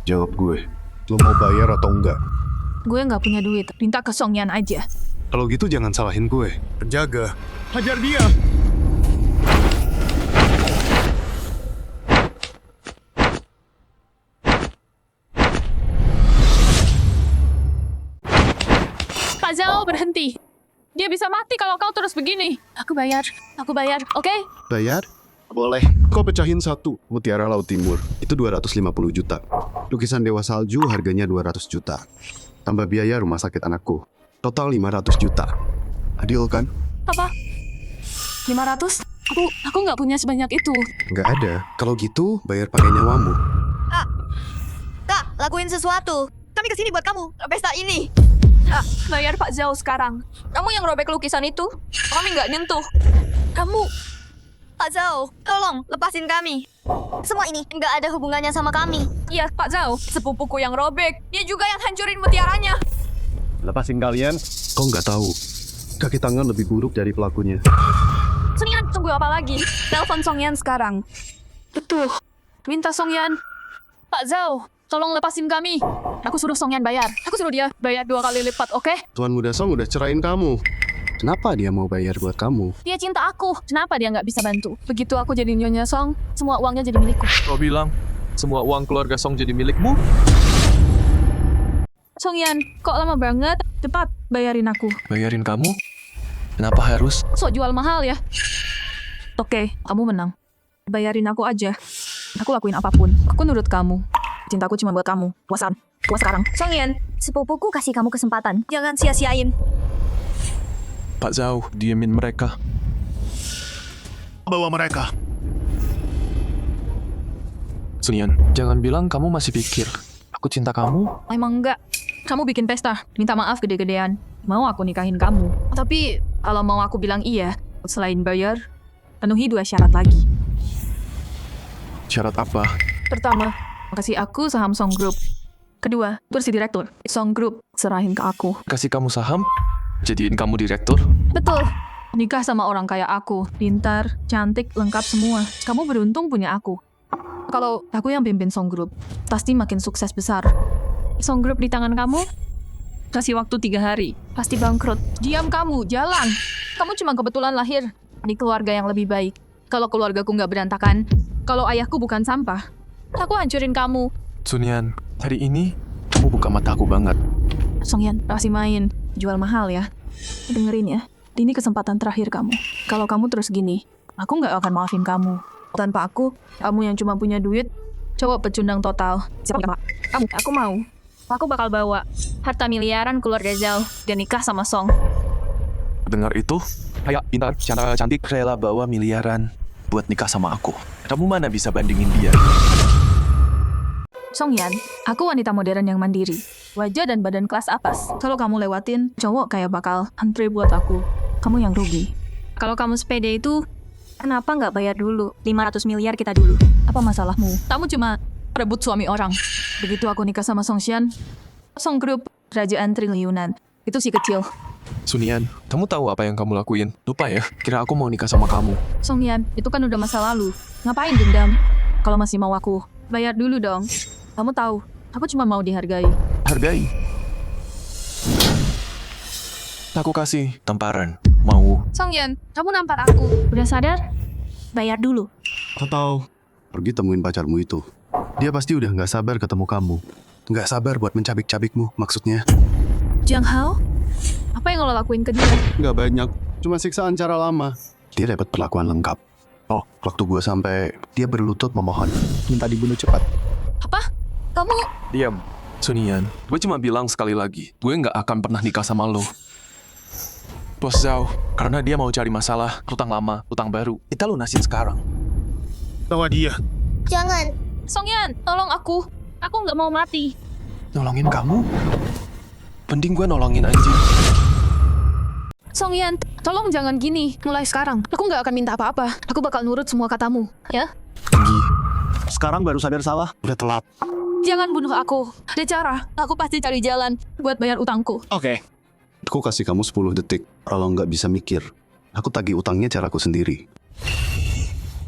jawab gue. Lo mau bayar atau enggak? Gue gak punya duit. Minta ke Songyan aja. Kalau gitu jangan salahin gue. Penjaga, hajar dia! Pak Zhao, berhenti. Dia bisa mati kalau kau terus begini. Aku bayar, oke? Bayar? Boleh. Kau pecahin satu. Mutiara Laut Timur. Itu 250 juta. Lukisan Dewa Salju harganya 200 juta. Tambah biaya rumah sakit anakku. Total 500 juta. Adil kan? Apa? 500? Aku nggak punya sebanyak itu. Nggak ada. Kalau gitu, bayar pakai nyawamu. Kak, lakuin sesuatu. Kami kesini buat kamu. Pesta ini. Bayar Pak Zhao sekarang. Kamu yang robek lukisan itu. Kami nggak nyentuh. Kamu... Pak Zhao, tolong lepasin kami. Semua ini nggak ada hubungannya sama kami. Iya, Pak Zhao, sepupuku yang robek. Dia juga yang hancurin mutiaranya. Lepasin kalian. Kau nggak tahu. Kaki tangan lebih buruk dari pelakunya. Songyan, tunggu apa lagi? Telepon Songyan sekarang. Betul. Minta Songyan. Pak Zhao, tolong lepasin kami. Aku suruh Songyan bayar. Aku suruh dia bayar 2 kali lipat, oke? Tuan Muda Song udah cerain kamu. Kenapa dia mau bayar buat kamu? Dia cinta aku. Kenapa dia nggak bisa bantu? Begitu aku jadi nyonya Song, semua uangnya jadi milikku. Kau bilang semua uang keluarga Song jadi milikmu? Songyan, kok lama banget? Cepat, bayarin aku. Bayarin kamu? Kenapa harus? Sok jual mahal ya? Oke, kamu menang. Bayarin aku aja. Aku lakuin apapun. Aku nurut kamu. Cintaku cuma buat kamu. Puas sekarang. Songyan, sepupuku kasih kamu kesempatan. Jangan sia-siain. Pak Zhao, diemin mereka. Bawa mereka. Sunian, jangan bilang kamu masih pikir aku cinta kamu. Emang enggak. Kamu bikin pesta, minta maaf gede-gedean. Mau aku nikahin kamu. Tapi kalau mau aku bilang iya, selain bayar, penuhi 2 syarat lagi. Syarat apa? Pertama, kasih aku saham Song Group. Kedua, kursi direktur. Song Group serahin ke aku. Kasih kamu saham? Jadiin kamu direktur? Betul. Nikah sama orang kayak aku. Pintar, cantik, lengkap semua. Kamu beruntung punya aku. Kalau aku yang pimpin Song Group, pasti makin sukses besar. Song Group di tangan kamu, kasih waktu 3 hari. Pasti bangkrut. Diam kamu, jalan. Kamu cuma kebetulan lahir di keluarga yang lebih baik. Kalau keluargaku nggak berantakan, kalau ayahku bukan sampah, aku hancurin kamu. Sunyan, hari ini kamu buka mataku banget. Songyan, kasih main. Jual mahal ya. Dengerin ya, ini kesempatan terakhir kamu. Kalau kamu terus gini, aku nggak akan maafin kamu. Tanpa aku, kamu yang cuma punya duit, cowok pecundang total. Siapa yang kamu? Aku mau. Aku bakal bawa harta miliaran keluarga Zhao dan nikah sama Song. Dengar itu? Kayak pintar, cantik, rela bawa miliaran buat nikah sama aku. Kamu mana bisa bandingin dia? Songyan, aku wanita modern yang mandiri. Wajah dan badan kelas atas. Kalau kamu lewatin, cowok kayak bakal antri buat aku. Kamu yang rugi. Kalau kamu sepede itu, kenapa nggak bayar dulu? 500 miliar kita dulu. Apa masalahmu? Kamu cuma rebut suami orang. Begitu aku nikah sama Songshan, Song Group, kerajaan triliunan. Itu si kecil. Sunyan, kamu tahu apa yang kamu lakuin? Lupa ya, kira aku mau nikah sama kamu. Songyan, itu kan udah masa lalu. Ngapain dendam? Kalau masih mau aku, bayar dulu dong. Kamu tahu, aku cuma mau dihargai. Hargai? Aku kasih tamparan. Mau? Songyan, kamu nampar aku. Udah sadar? Bayar dulu. Atau pergi temuin pacarmu itu. Dia pasti udah nggak sabar ketemu kamu. Nggak sabar buat mencabik-cabikmu, maksudnya. Jiang Hao? Apa yang lo lakuin ke dia? Nggak banyak, cuma siksaan cara lama. Dia dapat perlakuan lengkap. Oh, waktu gue sampai, dia berlutut memohon. Minta dibunuh cepat. Apa? Kamu... Diam. Sunyan, gue cuma bilang sekali lagi, gue nggak akan pernah nikah sama lo. Bos Zhao, karena dia mau cari masalah, utang lama, utang baru, kita lunasin sekarang. Tawa dia. Jangan. Songyan, tolong aku. Aku nggak mau mati. Nolongin kamu? Mending gue nolongin anjing. Songyan, tolong jangan gini. Mulai sekarang, aku nggak akan minta apa-apa. Aku bakal nurut semua katamu, ya? Tinggi. Sekarang baru sadar salah, udah telat. Jangan bunuh aku. Ada cara. Aku pasti cari jalan buat bayar utangku. Oke. Aku kasih kamu 10 detik. Kalau nggak bisa mikir, aku tagih utangnya caraku sendiri.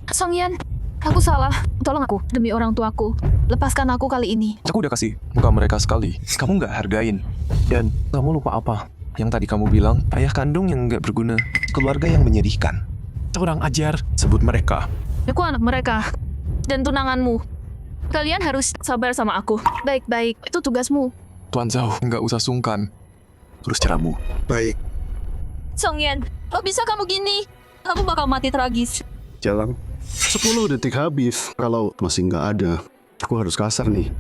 Songyan, aku salah. Tolong aku demi orang tuaku. Lepaskan aku kali ini. Aku udah kasih muka mereka sekali. Kamu nggak hargain. Dan kamu lupa apa? Yang tadi kamu bilang, ayah kandung yang nggak berguna. Keluarga yang menyedihkan. Kurang ajar. Sebut mereka. Aku anak mereka. Dan tunanganmu. Kalian harus sabar sama aku. Baik-baik, itu tugasmu. Tuan Zhao, nggak usah sungkan. Terus caramu. Baik. Songyan, kok bisa kamu gini? Kamu bakal mati tragis. Jalan. 10 detik habis. Kalau masih nggak ada, aku harus kasar nih.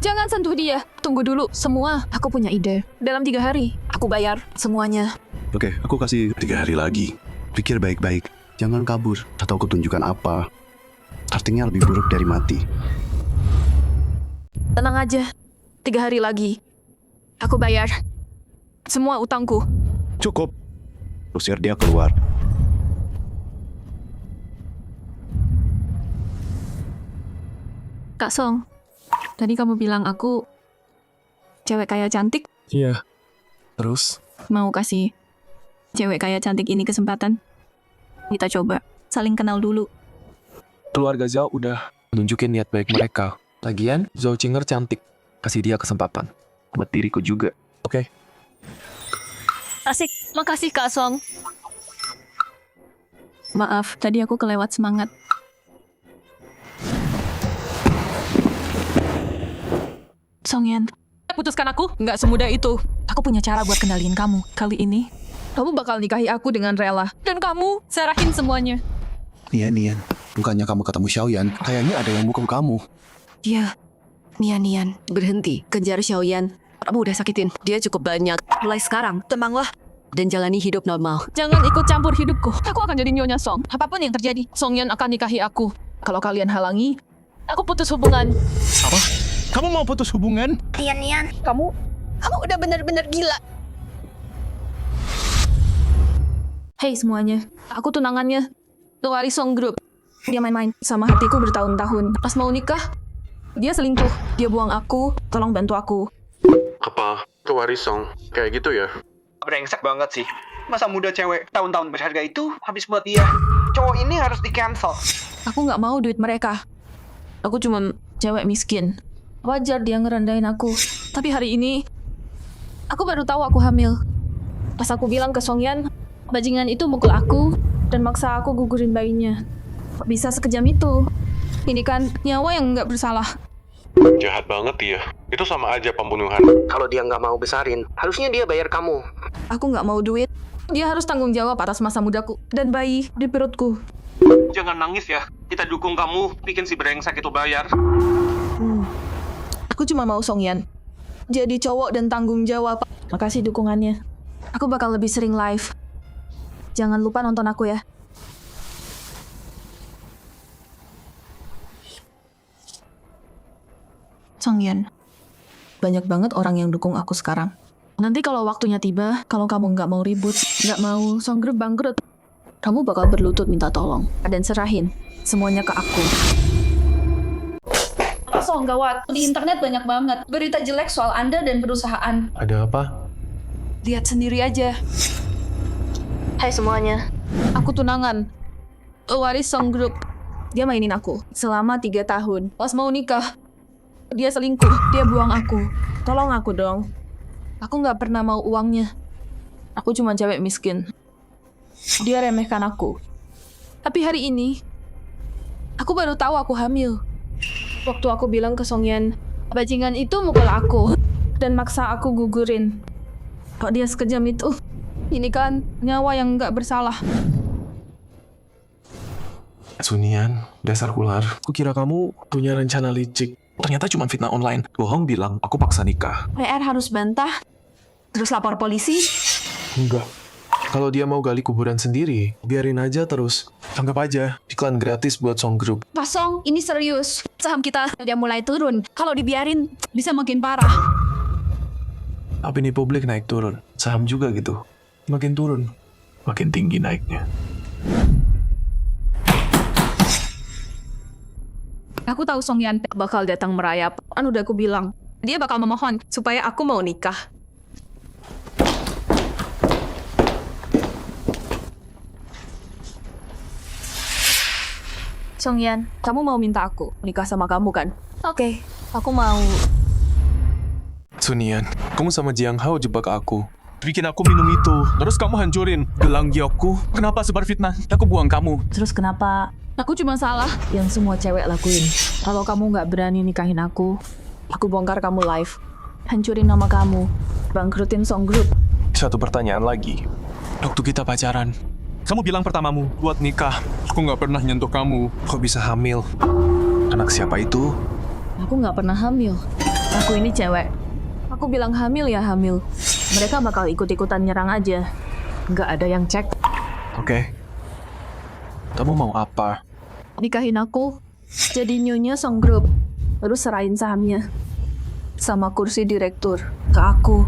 Jangan sentuh dia. Tunggu dulu. Semua, aku punya ide. Dalam 3 hari, aku bayar semuanya. Oke, aku kasih 3 hari lagi. Pikir baik-baik. Jangan kabur. Atau aku tunjukkan apa. Artinya lebih buruk dari mati. Tenang aja. 3 hari lagi. Aku bayar semua utangku. Cukup. Usir dia keluar. Kak Song, tadi kamu bilang aku cewek kaya cantik. Iya. Terus? Mau kasih cewek kaya cantik ini kesempatan? Kita coba saling kenal dulu. Keluarga Zhao udah nunjukin niat baik mereka. Lagian, Zhao Qinger cantik. Kasih dia kesempatan. Buat diriku juga. Oke? Asik. Makasih Kak Song. Maaf, tadi aku kelewat semangat. Songyan, putuskan aku? Nggak semudah itu. Aku punya cara buat kenalin kamu. Kali ini, kamu bakal nikahi aku dengan rela. Dan kamu serahin semuanya. Nian, bukannya kamu ketemu Xiaoyan, kayaknya ada yang mukul kamu. Iya. Nian, berhenti. Kejar Xiaoyan. Kamu udah sakitin. Dia cukup banyak. Mulai sekarang, tenanglah. Dan jalani hidup normal. Jangan ikut campur hidupku. Aku akan jadi Nyonya Song. Apapun yang terjadi, Songyan akan nikahi aku. Kalau kalian halangi, aku putus hubungan. Apa? Kamu mau putus hubungan? Nian. Kamu udah benar-benar gila. Hei semuanya, aku tunangannya Tuari Song Group. Dia main-main sama hatiku bertahun-tahun. Pas mau nikah, dia selingkuh. Dia buang aku, tolong bantu aku. Apa? Pewaris Song? Kayak gitu ya? Brengsek banget sih. Masa muda cewek tahun-tahun berharga itu habis buat dia. Cowok ini harus di-cancel. Aku nggak mau duit mereka. Aku cuma cewek miskin. Wajar dia ngerendahin aku. Tapi hari ini, aku baru tahu aku hamil. Pas aku bilang ke Songyan, bajingan itu mukul aku dan maksa aku gugurin bayinya. Kok bisa sekejam itu? Ini kan nyawa yang nggak bersalah. Jahat banget ya. Itu sama aja pembunuhan. Kalau dia nggak mau besarin, harusnya dia bayar kamu. Aku nggak mau duit. Dia harus tanggung jawab atas masa mudaku dan bayi di perutku. Jangan nangis ya. Kita dukung kamu, bikin si brengsek itu bayar. Aku cuma mau Songyan jadi cowok dan tanggung jawab. Makasih dukungannya. Aku bakal lebih sering live. Jangan lupa nonton aku ya. Songyan, banyak banget orang yang dukung aku sekarang. Nanti kalau waktunya tiba, kalau kamu nggak mau ribut, nggak mau Song Group bangkrut, kamu bakal berlutut minta tolong dan serahin semuanya ke aku. Song, gawat. Di internet banyak banget berita jelek soal Anda dan perusahaan. Ada apa? Lihat sendiri aja. Hai semuanya. Aku tunangan. Pewaris Song Group. Dia mainin aku selama 3 tahun. Pas mau nikah, dia selingkuh. Dia buang aku. Tolong aku dong. Aku nggak pernah mau uangnya. Aku cuma cewek miskin. Dia remehkan aku. Tapi hari ini, aku baru tahu aku hamil. Waktu aku bilang ke Songyan, bajingan itu mukul aku dan maksa aku gugurin. Kok dia sekejam itu? Ini kan nyawa yang nggak bersalah. Sunian, dasar ular. Kukira kamu punya rencana licik. Ternyata cuma fitnah online. Bohong bilang aku paksa nikah. PR harus bantah, terus lapor polisi. Enggak. Kalau dia mau gali kuburan sendiri, biarin aja terus. Anggap aja iklan gratis buat Song Group. Pak Song, ini serius. Saham kita udah mulai turun. Kalau dibiarin, bisa makin parah. Opini publik naik turun. Saham juga gitu. Makin turun, makin tinggi naiknya. Aku tahu Songyan bakal datang merayap. Kan udah aku bilang, dia bakal memohon supaya aku mau nikah. Songyan, kamu mau minta aku nikah sama kamu kan? Oke, aku mau. Sunian, kamu sama Jiang Hao jebak aku. Bikin aku minum itu, terus kamu hancurin gelang giokku. Kenapa sebar fitnah? Aku buang kamu. Terus kenapa? Aku cuma salah yang semua cewek lakuin. Kalau kamu nggak berani nikahin aku bongkar kamu live. Hancurin nama kamu. Bangkrutin Song Group. Satu pertanyaan lagi. Waktu kita pacaran, kamu bilang pertamamu buat nikah. Aku nggak pernah nyentuh kamu. Kok bisa hamil? Anak siapa itu? Aku nggak pernah hamil. Aku ini cewek. Aku bilang hamil ya hamil. Mereka bakal ikut-ikutan nyerang aja. Nggak ada yang cek. Oke. Kamu mau apa? Nikahin aku, jadi nyonya Song Group. Terus serahin sahamnya. Sama kursi direktur ke aku.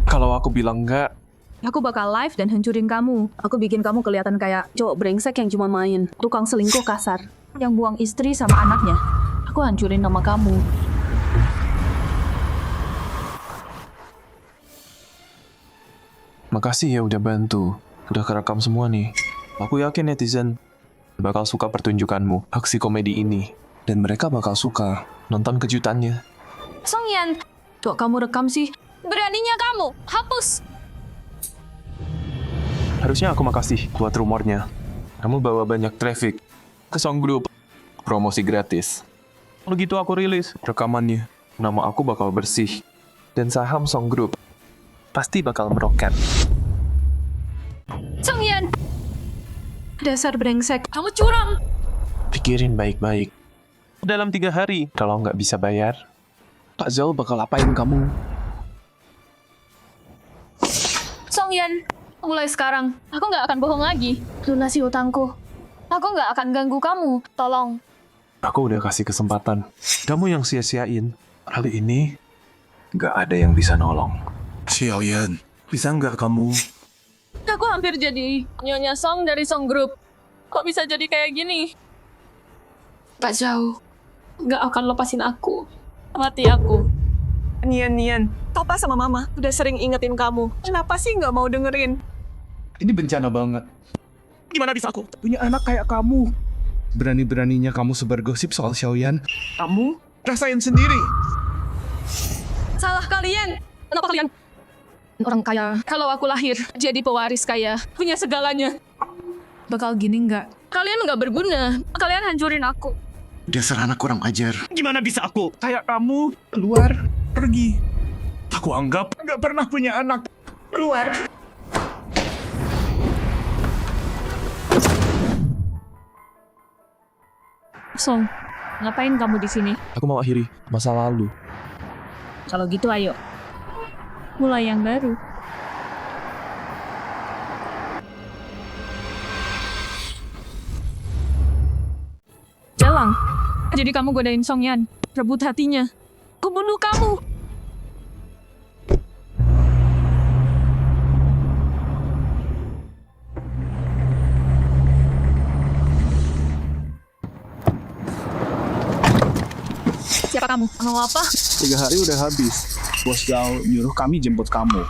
Kalau aku bilang enggak, Aku bakal live dan hancurin kamu. Aku bikin kamu kelihatan kayak cowok brengsek yang cuma main. Tukang selingkuh kasar. Yang buang istri sama anaknya. Aku hancurin nama kamu. makasih ya udah bantu. Udah kerekam semua nih. Aku yakin netizen bakal suka pertunjukanmu, aksi komedi ini. Dan mereka bakal suka nonton kejutannya. Songyan, kok kamu rekam sih? Beraninya kamu, hapus. Harusnya aku makasih buat rumornya. Kamu bawa banyak traffic ke Song Group. Promosi gratis. Kalau gitu aku rilis rekamannya. Nama aku bakal bersih. Dan saham Song Group pasti bakal meroket. Songyan! Dasar brengsek, kamu curang! Pikirin baik-baik. Dalam 3 hari, kalau nggak bisa bayar, Pak Zhao bakal apain kamu? Songyan, mulai sekarang, aku nggak akan bohong lagi. Lunasi hutangku. Aku nggak akan ganggu kamu, tolong. Aku udah kasih kesempatan. Kamu yang sia-siain. Kali ini, nggak ada yang bisa nolong. Xiaoyan, bisa nggak kamu? Aku hampir jadi Nyonya Song dari Song Group. Kok bisa jadi kayak gini? Gak jauh. Gak akan lepasin aku. Mati aku. Nian, Papa sama Mama udah sering ingetin kamu. Kenapa sih nggak mau dengerin? Ini bencana banget. Gimana bisa aku punya anak kayak kamu? Berani-beraninya kamu sebar gosip soal Xiaoyan. Kamu rasain sendiri. Salah kalian. Kenapa kalian orang kaya? Kalau aku lahir jadi pewaris kaya, punya segalanya. Bakal gini nggak? Kalian nggak berguna. Kalian hancurin aku. Dasar anak kurang ajar. Gimana bisa aku kayak kamu keluar pergi? Aku anggap nggak pernah punya anak. Keluar. Song, ngapain kamu di sini? Aku mau akhiri masa lalu. Kalau gitu ayo. Mulai yang baru. Jalang. Jadi kamu godain Songyan, rebut hatinya. Aku bunuh kamu. Siapa kamu? Mau apa? 3 hari udah habis. Bos Gao nyuruh kami jemput kamu.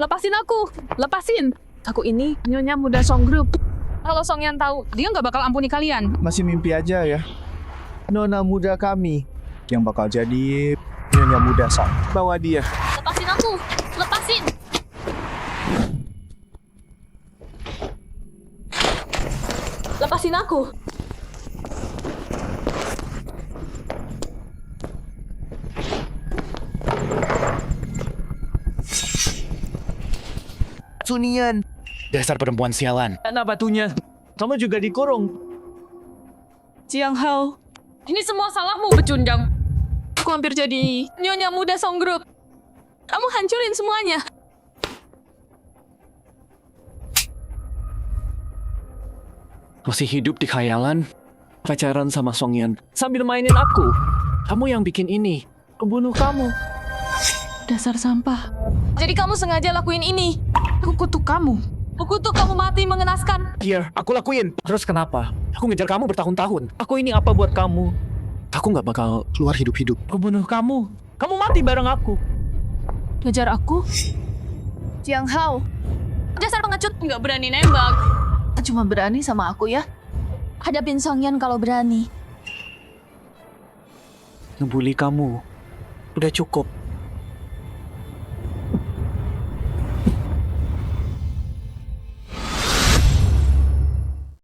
Lepasin aku. Lepasin. Aku ini Nyonya Muda Song Group. Kalau Songyan tahu, dia nggak bakal ampuni kalian. Masih mimpi aja ya. Nona muda kami yang bakal jadi Nyonya Muda Song. Bawa dia. Lepasin aku. Lepasin. Lepasin aku. Sunian. Dasar perempuan sialan. Mana batunya? Kamu juga dikurung. Jiang Hao, ini semua salahmu, pecundang. Aku hampir jadi Nyonya Muda Song Group. Kamu hancurin semuanya. Masih hidup di khayalan? Pacaran sama Songyan sambil mainin aku. Kamu yang bikin ini. Kebunuh kamu. Dasar sampah. Jadi kamu sengaja lakuin ini. Aku kutuk kamu. Aku kutuk kamu mati mengenaskan. Iya, aku lakuin. Terus kenapa? Aku ngejar kamu bertahun-tahun. Aku ini apa buat kamu? Aku nggak bakal keluar hidup-hidup. Kebunuh kamu. Kamu mati bareng aku. Ngejar aku? Jiang Hao. Dasar pengecut, nggak berani nembak. Cuma berani sama aku ya. Hadapin Songyan kalau berani. Ngebully kamu. Udah cukup.